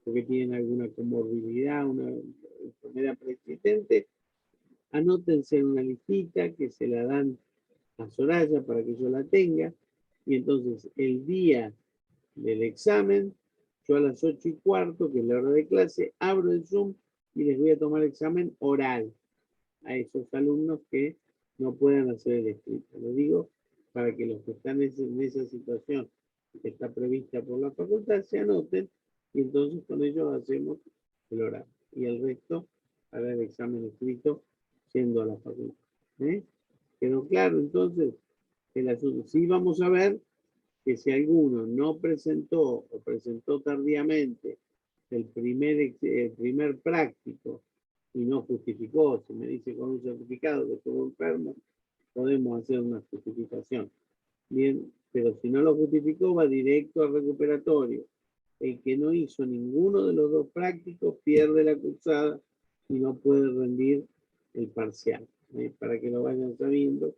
porque tienen alguna comorbilidad, una enfermedad preexistente, anótense en una listita que se la dan a Soraya para que yo la tenga, y entonces el día del examen, yo a las 8:15, que es la hora de clase, abro el Zoom y les voy a tomar examen oral a esos alumnos que no puedan hacer el escrito. Lo digo para que los que están en esa situación que está prevista por la facultad se anoten, y entonces con ellos hacemos el oral. Y el resto para el examen escrito yendo a la facultad. ¿Quedó claro entonces el asunto? Sí, vamos a ver que si alguno no presentó o presentó tardíamente el primer práctico y no justificó, si me dice con un certificado que estuvo enfermo, podemos hacer una justificación. Bien, pero si no lo justificó, va directo al recuperatorio. El que no hizo ninguno de los 2 prácticos pierde la cursada y no puede rendir el parcial. Para que lo vayan sabiendo,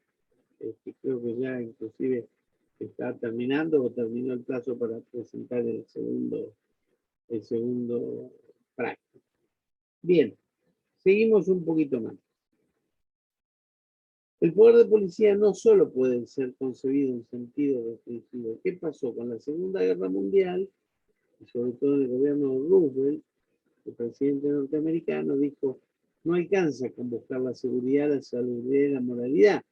creo que ya inclusive está terminando o terminó el plazo para presentar el segundo práctico. Bien, seguimos un poquito más. El poder de policía no solo puede ser concebido en sentido restringido. ¿Qué pasó con la Segunda Guerra Mundial? Y sobre todo en el gobierno de Roosevelt, el presidente norteamericano dijo: no alcanza con buscar la seguridad, la salubridad y la moralidad,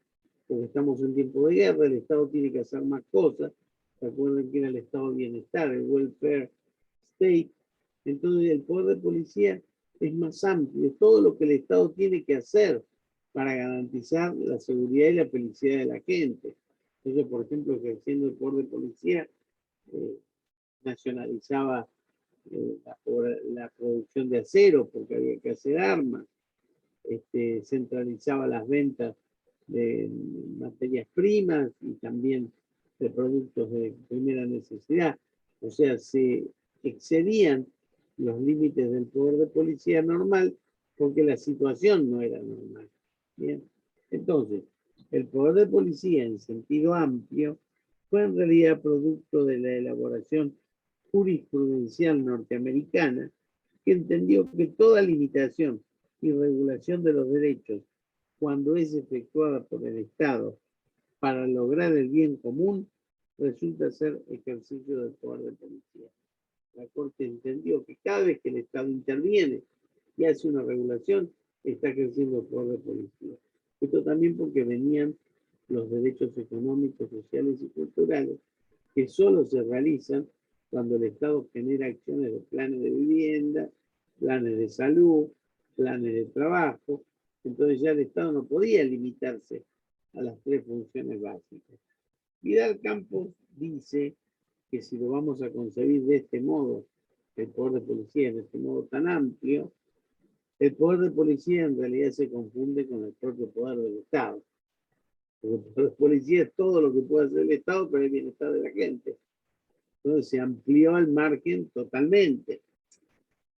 porque estamos en tiempo de guerra, el Estado tiene que hacer más cosas. Recuerden que era el Estado de Bienestar, el Welfare State. Entonces el poder de policía es más amplio, es todo lo que el Estado tiene que hacer para garantizar la seguridad y la felicidad de la gente. Entonces, por ejemplo, ejerciendo el poder de policía, nacionalizaba la producción de acero, porque había que hacer armas, centralizaba las ventas de materias primas y también de productos de primera necesidad. O sea, se excedían los límites del poder de policía normal porque la situación no era normal. Bien, entonces, el poder de policía en sentido amplio fue en realidad producto de la elaboración jurisprudencial norteamericana, que entendió que toda limitación y regulación de los derechos, cuando es efectuada por el Estado para lograr el bien común, resulta ser ejercicio del poder de policía. La Corte entendió que cada vez que el Estado interviene y hace una regulación, está ejerciendo el poder de policía. Esto también porque venían los derechos económicos, sociales y culturales, que solo se realizan cuando el Estado genera acciones de planes de vivienda, planes de salud, planes de trabajo. Entonces ya el Estado no podía limitarse a las 3 funciones básicas. Vidal Campos dice que si lo vamos a concebir de este modo, el poder de policía de este modo tan amplio, el poder de policía en realidad se confunde con el propio poder del Estado. Porque el poder de policía es todo lo que puede hacer el Estado para el bienestar de la gente. Entonces se amplió el margen totalmente.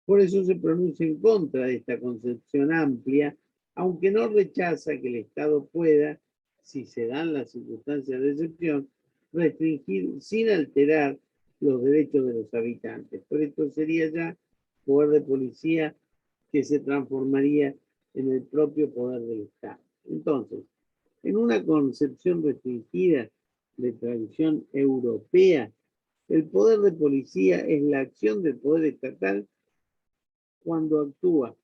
Por eso se pronuncia en contra de esta concepción amplia, aunque no rechaza que el Estado pueda, si se dan las circunstancias de excepción, restringir sin alterar los derechos de los habitantes. Por esto sería ya poder de policía que se transformaría en el propio poder del Estado. Entonces, en una concepción restringida de tradición europea, el poder de policía es la acción del poder estatal cuando actúa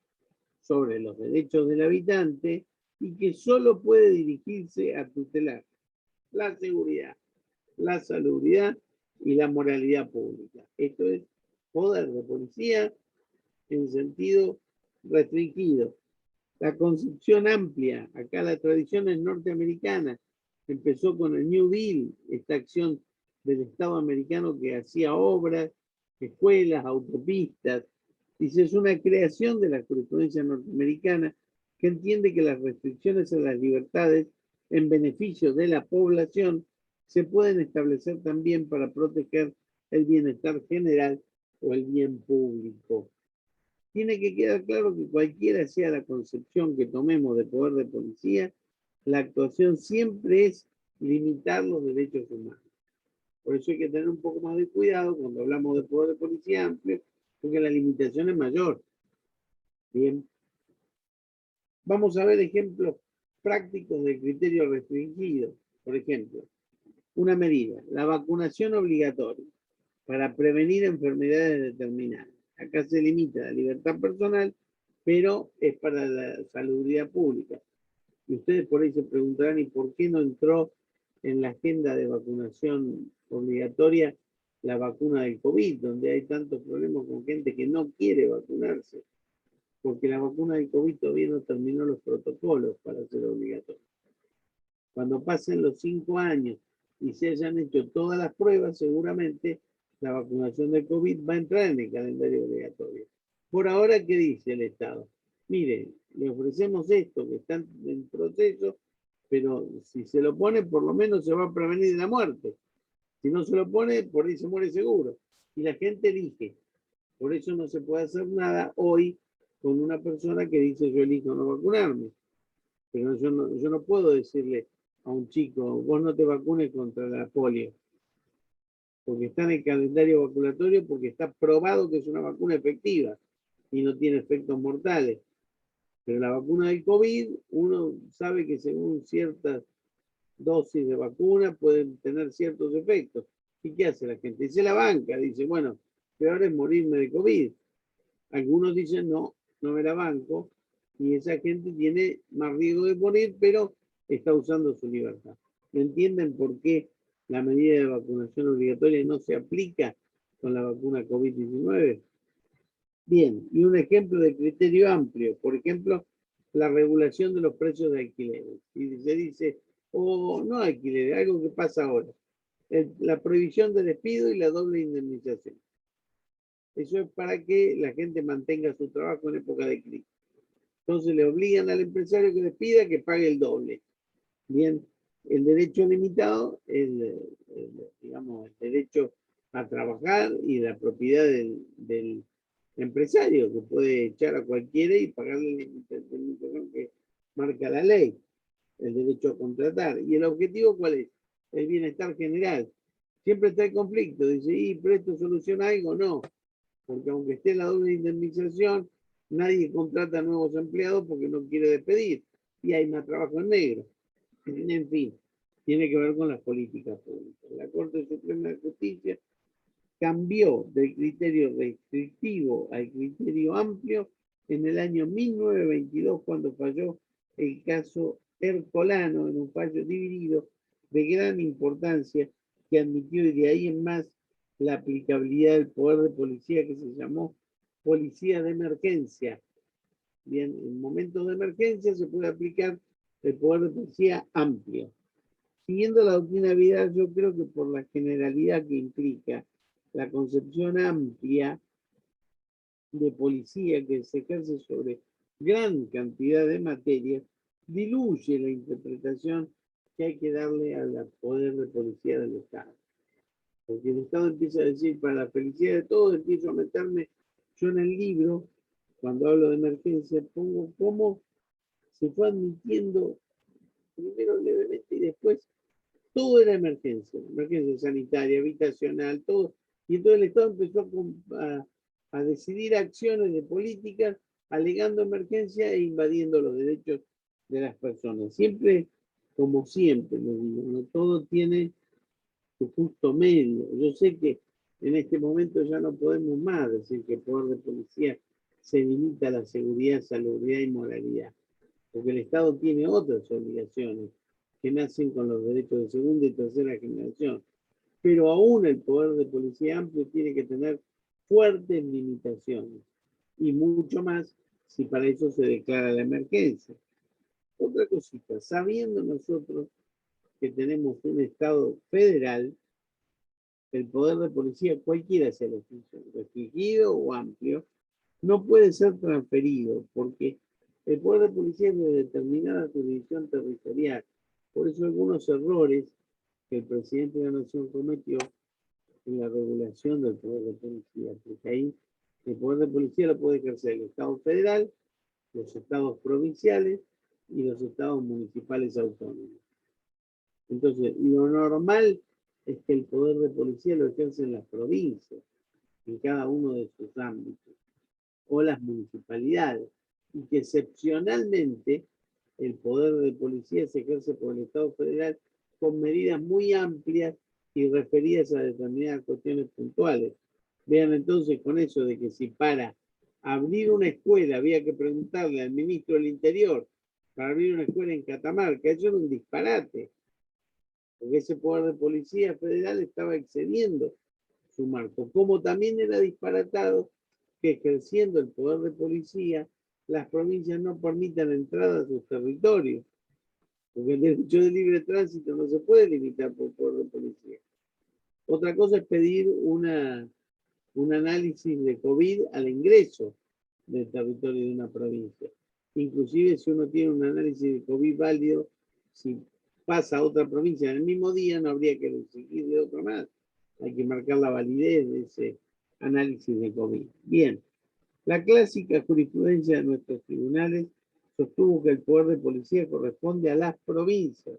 sobre los derechos del habitante y que solo puede dirigirse a tutelar la seguridad, la salubridad y la moralidad pública. Esto es poder de policía en sentido restringido. La concepción amplia, acá la tradición es norteamericana, empezó con el New Deal, esta acción del Estado americano que hacía obras, escuelas, autopistas, Dice, es una creación de la jurisprudencia norteamericana que entiende que las restricciones a las libertades en beneficio de la población se pueden establecer también para proteger el bienestar general o el bien público. Tiene que quedar claro que cualquiera sea la concepción que tomemos de poder de policía, la actuación siempre es limitar los derechos humanos. Por eso hay que tener un poco más de cuidado cuando hablamos de poder de policía amplio, porque la limitación es mayor. Bien. Vamos a ver ejemplos prácticos de criterio restringido. Por ejemplo, una medida, la vacunación obligatoria para prevenir enfermedades determinadas. Acá se limita la libertad personal, pero es para la salubridad pública. Y ustedes por ahí se preguntarán, ¿y por qué no entró en la agenda de vacunación obligatoria la vacuna del COVID, donde hay tantos problemas con gente que no quiere vacunarse? Porque la vacuna del COVID todavía no terminó los protocolos para ser obligatoria. Cuando pasen los 5 años y se hayan hecho todas las pruebas, seguramente la vacunación del COVID va a entrar en el calendario obligatorio. Por ahora, ¿qué dice el Estado? Mire, le ofrecemos esto que está en proceso, pero si se lo pone, por lo menos se va a prevenir de la muerte. Si no se lo pone, por ahí se muere seguro. Y la gente elige. Por eso no se puede hacer nada hoy con una persona que dice yo elijo no vacunarme. Pero yo no puedo decirle a un chico, vos no te vacunes contra la polio, porque está en el calendario vacunatorio, porque está probado que es una vacuna efectiva y no tiene efectos mortales. Pero la vacuna del COVID, uno sabe que según ciertas dosis de vacuna pueden tener ciertos efectos. ¿Y qué hace la gente? Se la banca, dice, bueno, peor es morirme de COVID. Algunos dicen, no, no me la banco, y esa gente tiene más riesgo de morir, pero está usando su libertad. ¿No entienden por qué la medida de vacunación obligatoria no se aplica con la vacuna COVID-19? Bien, y un ejemplo de criterio amplio, por ejemplo, la regulación de los precios de alquileres. Y se dice, o no alquileres, algo que pasa ahora, la prohibición de despido y la doble indemnización. Eso es para que la gente mantenga su trabajo en época de crisis. Entonces le obligan al empresario que despida que pague el doble. Bien, el derecho limitado, digamos, el derecho a trabajar y la propiedad del empresario, que puede echar a cualquiera y pagarle la indemnización que marca la ley, el derecho a contratar. ¿Y el objetivo cuál es? El bienestar general. Siempre está el conflicto, dice, ¿y pero esto soluciona algo? No, porque aunque esté la doble indemnización, nadie contrata nuevos empleados porque no quiere despedir y hay más trabajo en negro. En fin, tiene que ver con las políticas públicas. La Corte Suprema de Justicia cambió del criterio restrictivo al criterio amplio en el año 1922 cuando falló el caso Ercolano en un fallo dividido de gran importancia que admitió y de ahí en más la aplicabilidad del poder de policía que se llamó policía de emergencia. Bien, en momentos de emergencia se puede aplicar el poder de policía amplio. Siguiendo la doctrina Vidal, yo creo que por la generalidad que implica la concepción amplia de policía que se ejerce sobre gran cantidad de materias, diluye la interpretación que hay que darle al poder de policía del Estado. Porque el Estado empieza a decir, para la felicidad de todos, empiezo a meterme, yo en el libro, cuando hablo de emergencia, pongo cómo se fue admitiendo primero levemente y después todo era emergencia sanitaria, habitacional, todo. Y entonces el Estado empezó a decidir acciones de políticas alegando emergencia e invadiendo los derechos de las personas. Siempre, como siempre, lo digo, no todo tiene su justo medio. Yo sé que en este momento ya no podemos más decir que el poder de policía se limita a la seguridad, salubridad y moralidad, porque el Estado tiene otras obligaciones que nacen con los derechos de segunda y tercera generación. Pero aún el poder de policía amplio tiene que tener fuertes limitaciones y mucho más si para eso se declara la emergencia. Otra cosita, sabiendo nosotros que tenemos un Estado federal, el poder de policía, cualquiera sea el oficio, restringido o amplio, no puede ser transferido porque el poder de policía es de determinada jurisdicción territorial. Por eso algunos errores que el presidente de la Nación cometió en la regulación del poder de policía, porque ahí el poder de policía lo puede ejercer el Estado federal, los estados provinciales y los estados municipales autónomos. Entonces, lo normal es que el poder de policía lo ejercen las provincias, en cada uno de sus ámbitos, o las municipalidades, y que excepcionalmente el poder de policía se ejerce por el Estado federal con medidas muy amplias y referidas a determinadas cuestiones puntuales. Vean entonces con eso de que si para abrir una escuela había que preguntarle al ministro del Interior para abrir una escuela en Catamarca, eso era un disparate, porque ese poder de policía federal estaba excediendo su marco, como también era disparatado que ejerciendo el poder de policía, las provincias no permitan entrada a sus territorios, porque el derecho de libre tránsito no se puede limitar por poder de policía. Otra cosa es pedir un análisis de COVID al ingreso del territorio de una provincia. Inclusive si uno tiene un análisis de COVID válido, si pasa a otra provincia en el mismo día, no habría que exigirle otro más. Hay que marcar la validez de ese análisis de COVID. Bien, la clásica jurisprudencia de nuestros tribunales sostuvo que el poder de policía corresponde a las provincias,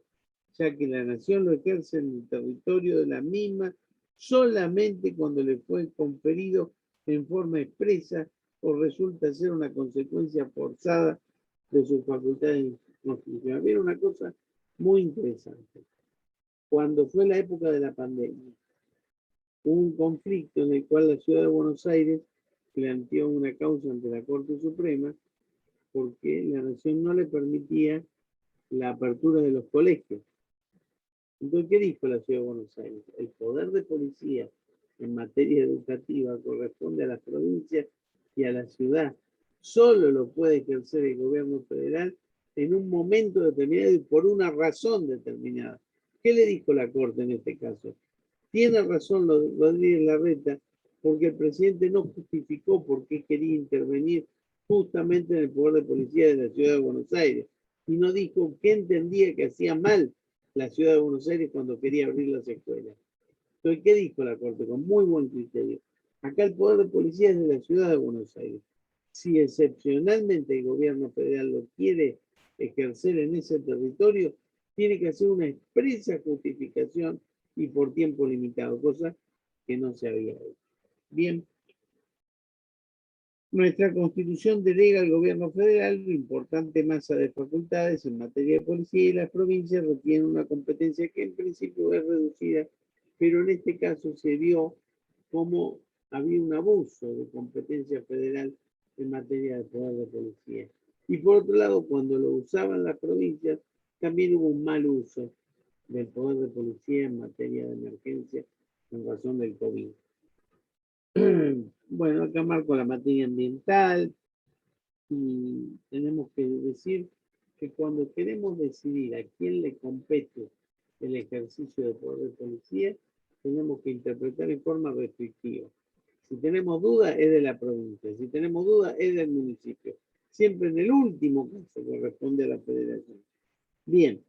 ya que la nación lo ejerce en el territorio de la misma solamente cuando le fue conferido en forma expresa o resulta ser una consecuencia forzada de sus facultades constitucionales. Era una cosa muy interesante. Cuando fue la época de la pandemia, hubo un conflicto en el cual la ciudad de Buenos Aires planteó una causa ante la Corte Suprema porque la nación no le permitía la apertura de los colegios. Entonces, ¿qué dijo la ciudad de Buenos Aires? El poder de policía en materia educativa corresponde a las provincias y a la ciudad. Solo lo puede ejercer el gobierno federal en un momento determinado y por una razón determinada. ¿Qué le dijo la Corte en este caso? Tiene razón Rodríguez Larreta, porque el presidente no justificó por qué quería intervenir justamente en el poder de policía de la ciudad de Buenos Aires. Y no dijo qué entendía que hacía mal la ciudad de Buenos Aires cuando quería abrir las escuelas. Entonces, ¿qué dijo la Corte? Con muy buen criterio. Acá el poder de policía es de la ciudad de Buenos Aires. Si excepcionalmente el gobierno federal lo quiere ejercer en ese territorio, tiene que hacer una expresa justificación y por tiempo limitado, cosa que no se había hecho. Bien, nuestra Constitución delega al gobierno federal la importante masa de facultades en materia de policía y las provincias retienen una competencia que en principio es reducida, pero en este caso se vio como había un abuso de competencia federal en materia de poder de policía. Y por otro lado, cuando lo usaban las provincias, también hubo un mal uso del poder de policía en materia de emergencia en razón del COVID. Bueno, acá marco la materia ambiental y tenemos que decir que cuando queremos decidir a quién le compete el ejercicio de poder de policía, tenemos que interpretar en forma restrictiva. Si tenemos duda, es de la provincia. Si tenemos duda, es del municipio. Siempre en el último caso corresponde a la federación. Bien,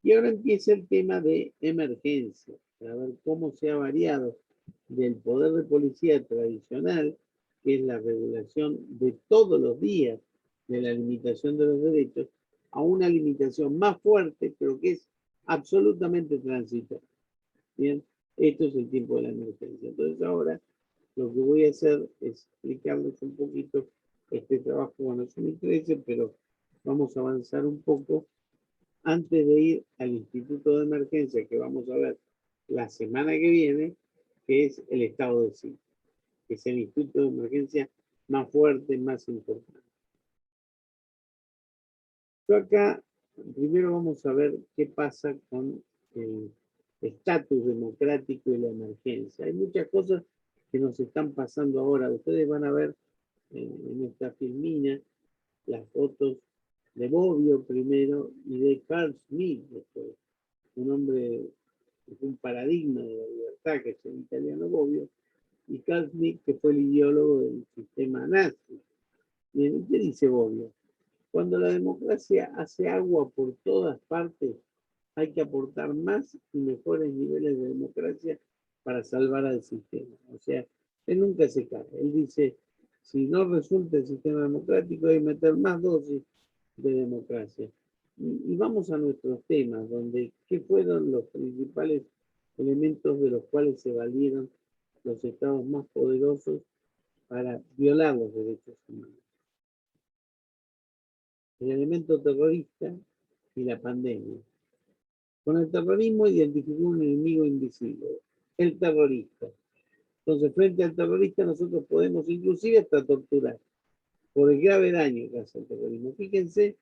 y ahora empieza el tema de emergencia, para ver cómo se ha variado del poder de policía tradicional, que es la regulación de todos los días de la limitación de los derechos, a una limitación más fuerte, pero que es absolutamente transitoria. Bien, esto es el tiempo de la emergencia. Entonces ahora lo que voy a hacer es explicarles un poquito este trabajo. Bueno, es 2013, pero vamos a avanzar un poco antes de ir al Instituto de Emergencia que vamos a ver la semana que viene, que es el estado de sitio, que es el Instituto de Emergencia más fuerte, más importante. Yo acá, primero vamos a ver qué pasa con el estatus democrático y la emergencia. Hay muchas cosas que nos están pasando ahora. Ustedes van a ver en esta filmina las fotos de Bobbio primero y de Carl Schmitt después. Un hombre, un paradigma de la libertad, que es el italiano Bobbio, y Carl Schmitt, que fue el ideólogo del sistema nazi. Bien, ¿qué dice Bobbio? Cuando la democracia hace agua por todas partes, hay que aportar más y mejores niveles de democracia para salvar al sistema. O sea, él nunca se cae. Él dice, si no resulta el sistema democrático, hay que meter más dosis de democracia. Y vamos a nuestros temas, donde qué fueron los principales elementos de los cuales se valieron los estados más poderosos para violar los derechos humanos. El elemento terrorista y la pandemia. Con el terrorismo identificó un enemigo invisible, el terrorista. Entonces, frente al terrorista nosotros podemos inclusive hasta torturar por el grave daño que hace el terrorismo. Fíjense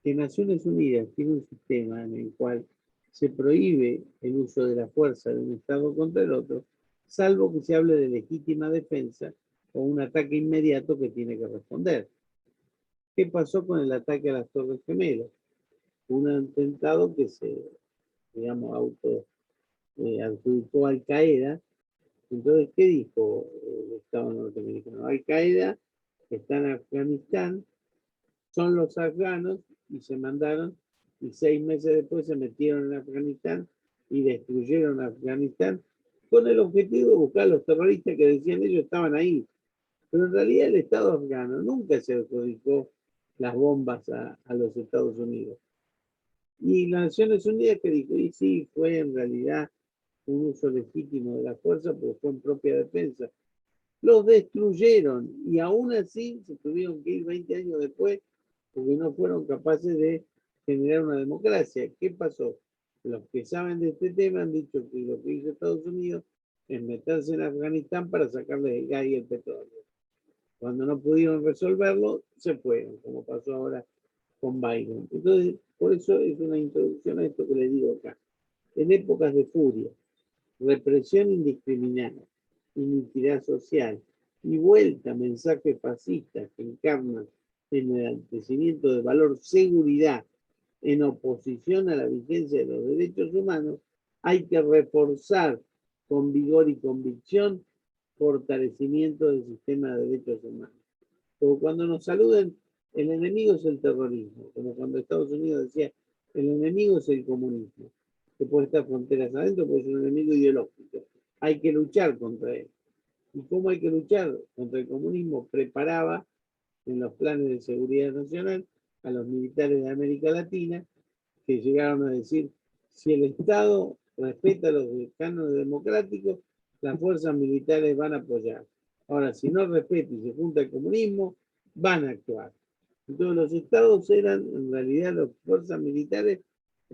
que Naciones Unidas tiene un sistema en el cual se prohíbe el uso de la fuerza de un Estado contra el otro, salvo que se hable de legítima defensa o un ataque inmediato que tiene que responder. ¿Qué pasó con el ataque a las Torres Gemelas? Un atentado que se, digamos, adjudicó Al Qaeda. Entonces, ¿qué dijo el Estado norteamericano? Al Qaeda está en Afganistán, son los afganos y se mandaron, y 6 meses después se metieron en Afganistán y destruyeron Afganistán con el objetivo de buscar a los terroristas que decían ellos estaban ahí. Pero en realidad el Estado afgano nunca se adjudicó las bombas a los Estados Unidos. Y las Naciones Unidas que dijo, y sí, fue en realidad un uso legítimo de la fuerza, porque fue en propia defensa. Los destruyeron y aún así se tuvieron que ir 20 años después porque no fueron capaces de generar una democracia. ¿Qué pasó? Los que saben de este tema han dicho que lo que hizo Estados Unidos es meterse en Afganistán para sacarles el gas y el petróleo. Cuando no pudieron resolverlo, se fueron, como pasó ahora con Biden. Entonces, por eso es una introducción a esto que les digo acá. En épocas de furia, represión indiscriminada, iniquidad social y vuelta a mensajes fascistas que encarnan en el enaltecimiento de valor seguridad en oposición a la vigencia de los derechos humanos, hay que reforzar con vigor y convicción fortalecimiento del sistema de derechos humanos. Porque cuando nos saluden, el enemigo es el terrorismo, como cuando Estados Unidos decía, el enemigo es el comunismo, que puede estar fronteras adentro, porque es un enemigo ideológico. Hay que luchar contra él. ¿Y cómo hay que luchar contra el comunismo? Preparaba en los planes de seguridad nacional a los militares de América Latina, que llegaron a decir, si el Estado respeta los cánones democráticos, las fuerzas militares van a apoyar. Ahora, si no respeta y se junta el comunismo, van a actuar. Entonces los estados eran en realidad las fuerzas militares,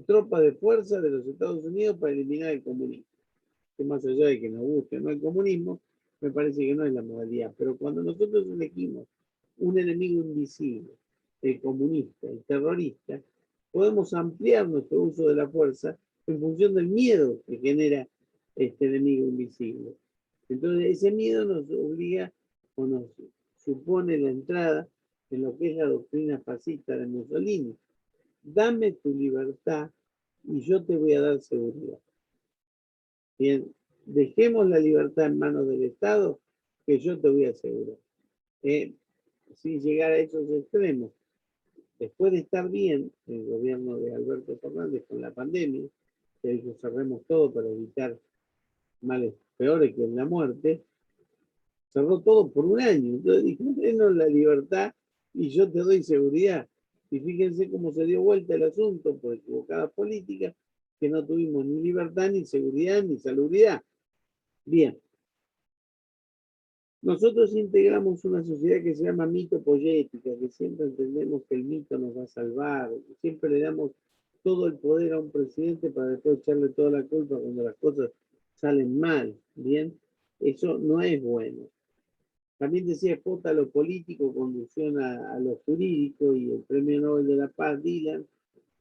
tropas de fuerza de los Estados Unidos para eliminar el comunismo. Que más allá de que nos guste no el comunismo, me parece que no es la modalidad. Pero cuando nosotros elegimos un enemigo invisible, el comunista, el terrorista, podemos ampliar nuestro uso de la fuerza en función del miedo que genera este enemigo invisible. Entonces ese miedo nos obliga o nos supone la entrada en lo que es la doctrina fascista de Mussolini. Dame tu libertad y yo te voy a dar seguridad. Bien, dejemos la libertad en manos del Estado, que yo te voy a asegurar. Sin llegar a esos extremos. Después de estar bien, el gobierno de Alberto Fernández con la pandemia, que dijo cerremos todo para evitar males peores que la muerte, cerró todo por un año. Entonces dijo, denos la libertad y yo te doy seguridad. Y fíjense cómo se dio vuelta el asunto por equivocadas políticas, que no tuvimos ni libertad, ni seguridad, ni salubridad. Bien. Nosotros integramos una sociedad que se llama mitopoyética, que siempre entendemos que el mito nos va a salvar, siempre le damos todo el poder a un presidente para después echarle toda la culpa cuando las cosas salen mal, ¿bien? Eso no es bueno. También decía Pota, lo político conducción a lo jurídico, y el premio Nobel de la Paz, Dylan,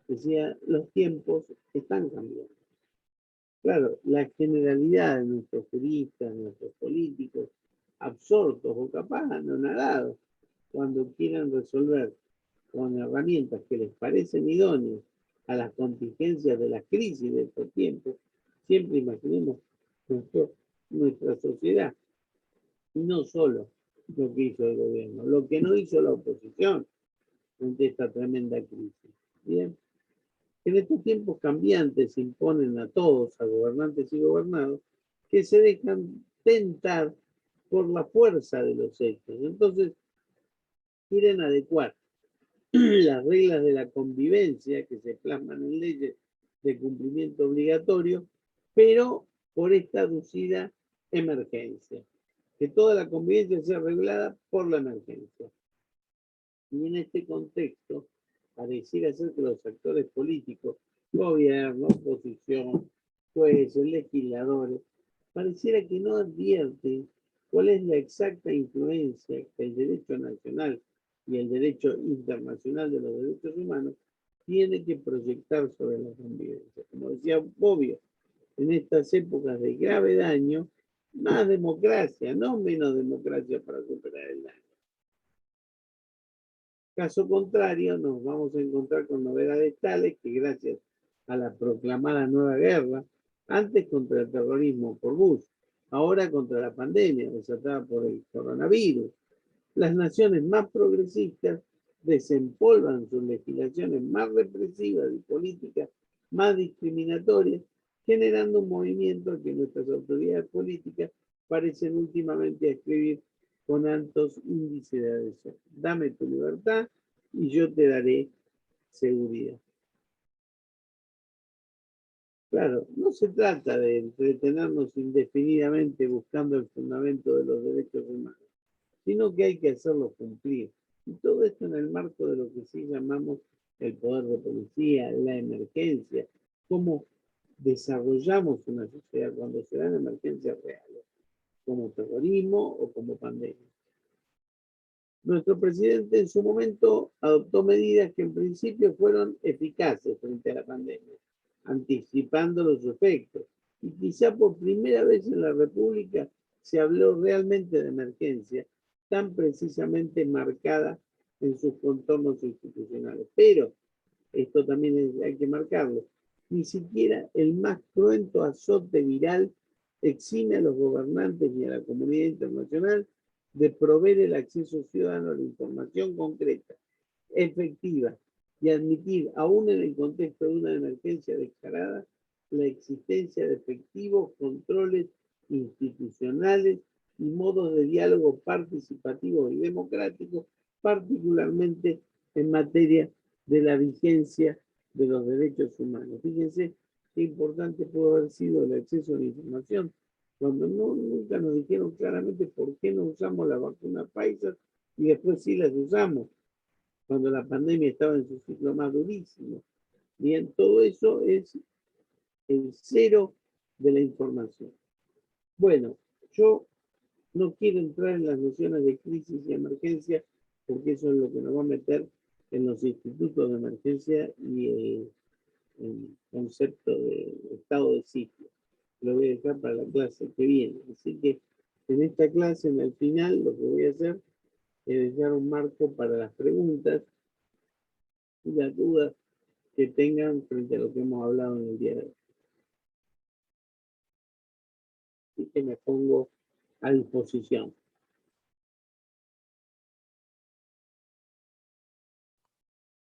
decía, los tiempos están cambiando. Claro, la generalidad de nuestros juristas, nuestros políticos, absortos o capaz anonadados, cuando quieran resolver con herramientas que les parecen idóneas a las contingencias de la crisis de estos tiempos, siempre imaginemos nuestra sociedad. Y no solo lo que hizo el gobierno, lo que no hizo la oposición ante esta tremenda crisis. Bien. En estos tiempos cambiantes se imponen a todos, a gobernantes y gobernados, que se dejan tentar por la fuerza de los hechos. Entonces, quieren adecuar las reglas de la convivencia que se plasman en leyes de cumplimiento obligatorio, pero por establecida emergencia. Que toda la convivencia sea regulada por la emergencia. Y en este contexto, pareciera ser que los actores políticos, gobierno, oposición, jueces, legisladores, pareciera que no advierten cuál es la exacta influencia que el derecho nacional y el derecho internacional de los derechos humanos tiene que proyectar sobre la convivencia. Como decía Bobbio, en estas épocas de grave daño, más democracia, no menos democracia para superar el daño. Caso contrario, nos vamos a encontrar con novedades tales que gracias a la proclamada nueva guerra, antes contra el terrorismo por Bush, ahora contra la pandemia desatada por el coronavirus, las naciones más progresistas desempolvan sus legislaciones más represivas y políticas más discriminatorias, generando un movimiento que nuestras autoridades políticas parecen últimamente escribir con altos índices de adhesión. Dame tu libertad y yo te daré seguridad. Claro, no se trata de entretenernos indefinidamente buscando el fundamento de los derechos humanos, sino que hay que hacerlo cumplir. Y todo esto en el marco de lo que sí llamamos el poder de policía, la emergencia, cómo desarrollamos una sociedad cuando se dan emergencias reales, como terrorismo o como pandemia. Nuestro presidente en su momento adoptó medidas que en principio fueron eficaces frente a la pandemia, anticipando los efectos. Y quizá por primera vez en la República se habló realmente de emergencia, tan precisamente marcada en sus contornos institucionales. Pero, esto también hay que marcarlo, ni siquiera el más cruento azote viral exime a los gobernantes ni a la comunidad internacional de proveer el acceso ciudadano a la información concreta, efectiva, y admitir, aún en el contexto de una emergencia declarada, la existencia de efectivos controles institucionales y modos de diálogo participativos y democráticos, particularmente en materia de la vigencia de los derechos humanos. Fíjense qué importante pudo haber sido el acceso a la información, cuando nunca nos dijeron claramente por qué no usamos la vacuna Pfizer y después sí las usamos, cuando la pandemia estaba en su ciclo más durísimo. Bien, todo eso es el cero de la información. Bueno, yo no quiero entrar en las nociones de crisis y emergencia, porque eso es lo que nos va a meter en los institutos de emergencia y el concepto de estado de sitio. Lo voy a dejar para la clase que viene. Así que en esta clase, en el final, lo que voy a hacer es dejar un marco para las preguntas y las dudas que tengan frente a lo que hemos hablado en el día de hoy. Así que me pongo a disposición.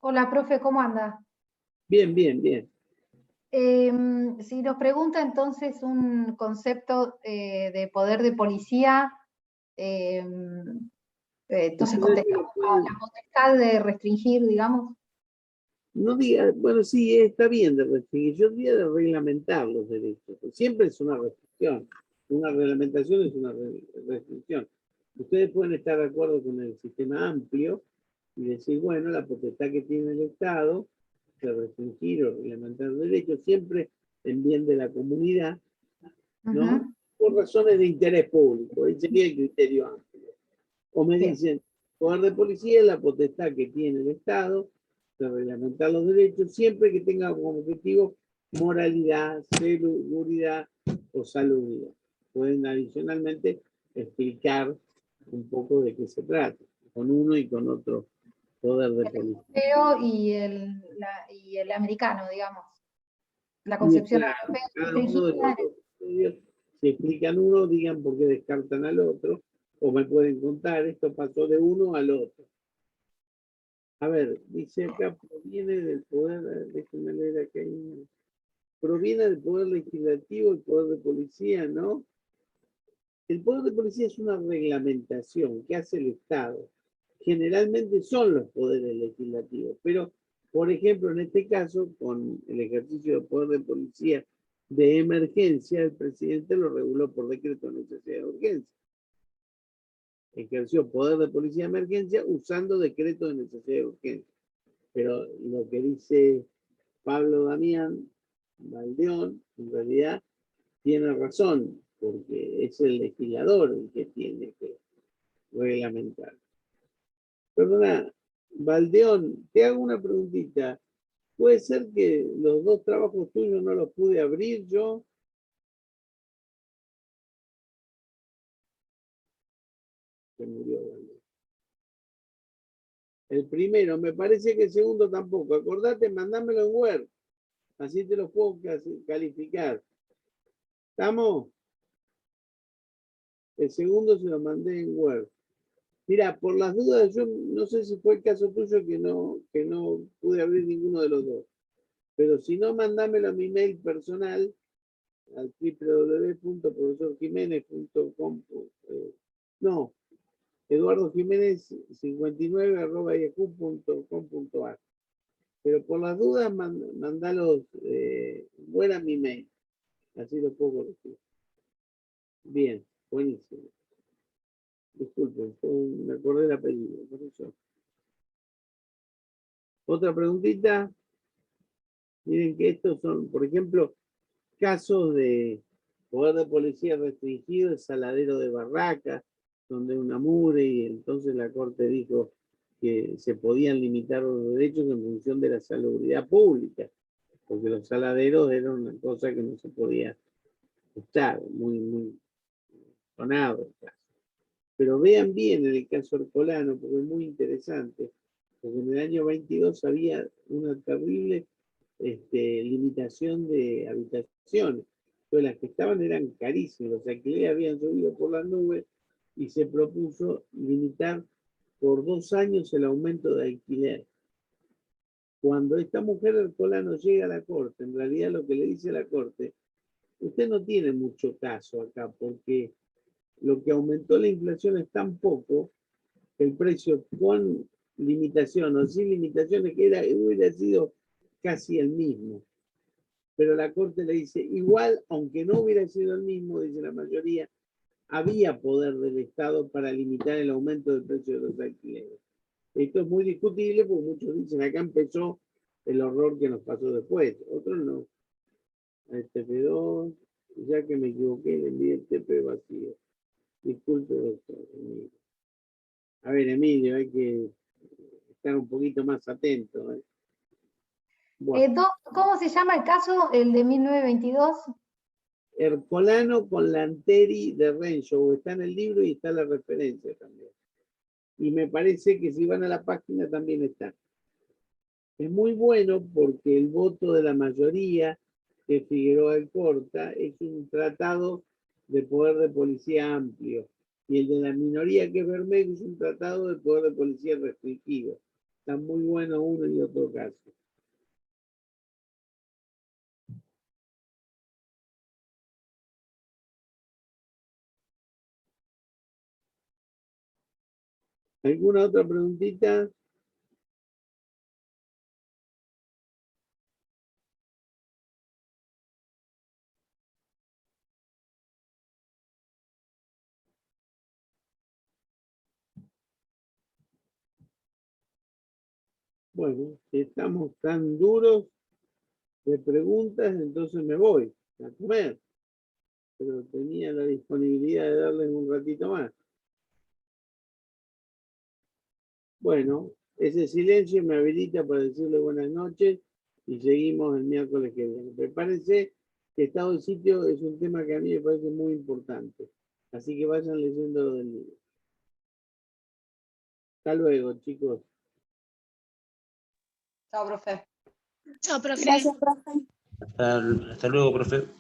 Hola, profe, ¿cómo anda? Bien, bien, bien. Si nos pregunta entonces un concepto de poder de policía, entonces contestamos la potestad de restringir, digamos. No diga, bueno, sí, está bien de restringir. Yo diría de reglamentar los derechos. Siempre es una restricción. Una reglamentación es una restricción. Ustedes pueden estar de acuerdo con el sistema amplio y decir, bueno, la potestad que tiene el Estado de restringir o reglamentar derechos siempre en bien de la comunidad, ¿no? Por razones de interés público. Ese sería el criterio amplio. O me dicen, poder de policía es la potestad que tiene el Estado de reglamentar los derechos siempre que tenga como objetivo moralidad, seguridad o salubridad. Pueden adicionalmente explicar un poco de qué se trata, con uno y con otro poder de policía. Y el americano, digamos. La concepción europea. Cada uno de los dos estudios, si explican uno, digan por qué descartan al otro, O me pueden contar, esto pasó de uno al otro. A ver, dice acá, proviene del poder, déjenme leer acá, proviene del poder legislativo, el poder de policía, ¿no? El poder de policía es una reglamentación que hace el Estado. Generalmente son los poderes legislativos, pero, por ejemplo, en este caso, con el ejercicio del poder de policía de emergencia, el presidente lo reguló por decreto de necesidad de urgencia. Ejerció poder de policía de emergencia usando decreto de necesidad de urgencia. Pero lo que dice Pablo Damián Valdeón, en realidad, tiene razón, porque es el legislador el que tiene que reglamentar. Perdona, Valdeón, te hago una preguntita. ¿Puede ser que los dos trabajos tuyos no los pude abrir yo? Se murió Valdeón. El primero, me parece que el segundo tampoco. Acordate, mandámelo en Word. Así te lo puedo calificar. ¿Estamos? El segundo se lo mandé en Word. Mira, por las dudas, yo no sé si fue el caso tuyo que no pude abrir ninguno de los dos. Pero si no, mandámelo a mi mail personal, al www.profesorjimenez.com. No, Eduardo Jiménez 59@yahoo.com.ar. Pero por las dudas, mandalos fuera a mi mail. Así lo puedo corregir. Bien, buenísimo. Disculpen, me acordé del apellido, por eso. Otra preguntita. Miren que estos son, por ejemplo, casos de poder de policía restringido, el Saladero de Barracas, donde una mure, y entonces la Corte dijo que se podían limitar los derechos en función de la salubridad pública, porque los saladeros eran una cosa que no se podía estar, muy sonado el caso. Pero vean bien en el caso Ercolano, porque es muy interesante, porque en el año 22 había una terrible limitación de habitaciones. Entonces las que estaban eran carísimas, los alquileres habían subido por las nubes y se propuso limitar por 2 años el aumento de alquiler. Cuando esta mujer Ercolano llega a la Corte, en realidad lo que le dice la Corte, usted no tiene mucho caso acá, porque lo que aumentó la inflación es tan poco que el precio con limitación o sin limitaciones que hubiera sido casi el mismo. Pero la Corte le dice, igual, aunque no hubiera sido el mismo, dice la mayoría, había poder del Estado para limitar el aumento del precio de los alquileres. Esto es muy discutible porque muchos dicen, acá empezó el horror que nos pasó después. Otros no. TP2, ya que me equivoqué, le envié el TP vacío. Disculpe, doctor. A ver, Emilio, hay que estar un poquito más atento. Bueno. ¿Cómo se llama el caso, el de 1922? Ercolano con Lanteri de Renzo, está en el libro y está la referencia también. Y me parece que si van a la página también está. Es muy bueno porque el voto de la mayoría que Figueroa Alcorta es un tratado de poder de policía amplio. Y el de la minoría que es Bermejo es un tratado de poder de policía restringido. Está muy bueno uno y otro caso. ¿Alguna otra preguntita? Bueno, si estamos tan duros de preguntas, entonces me voy a comer. Pero tenía la disponibilidad de darles un ratito más. Bueno, ese silencio me habilita para decirle buenas noches y seguimos el miércoles que viene. Prepárense que estado de sitio es un tema que a mí me parece muy importante. Así que vayan leyendo lo del libro. Hasta luego, chicos. Chao, profe. Chao, profe. Gracias, profe. Hasta luego, profe.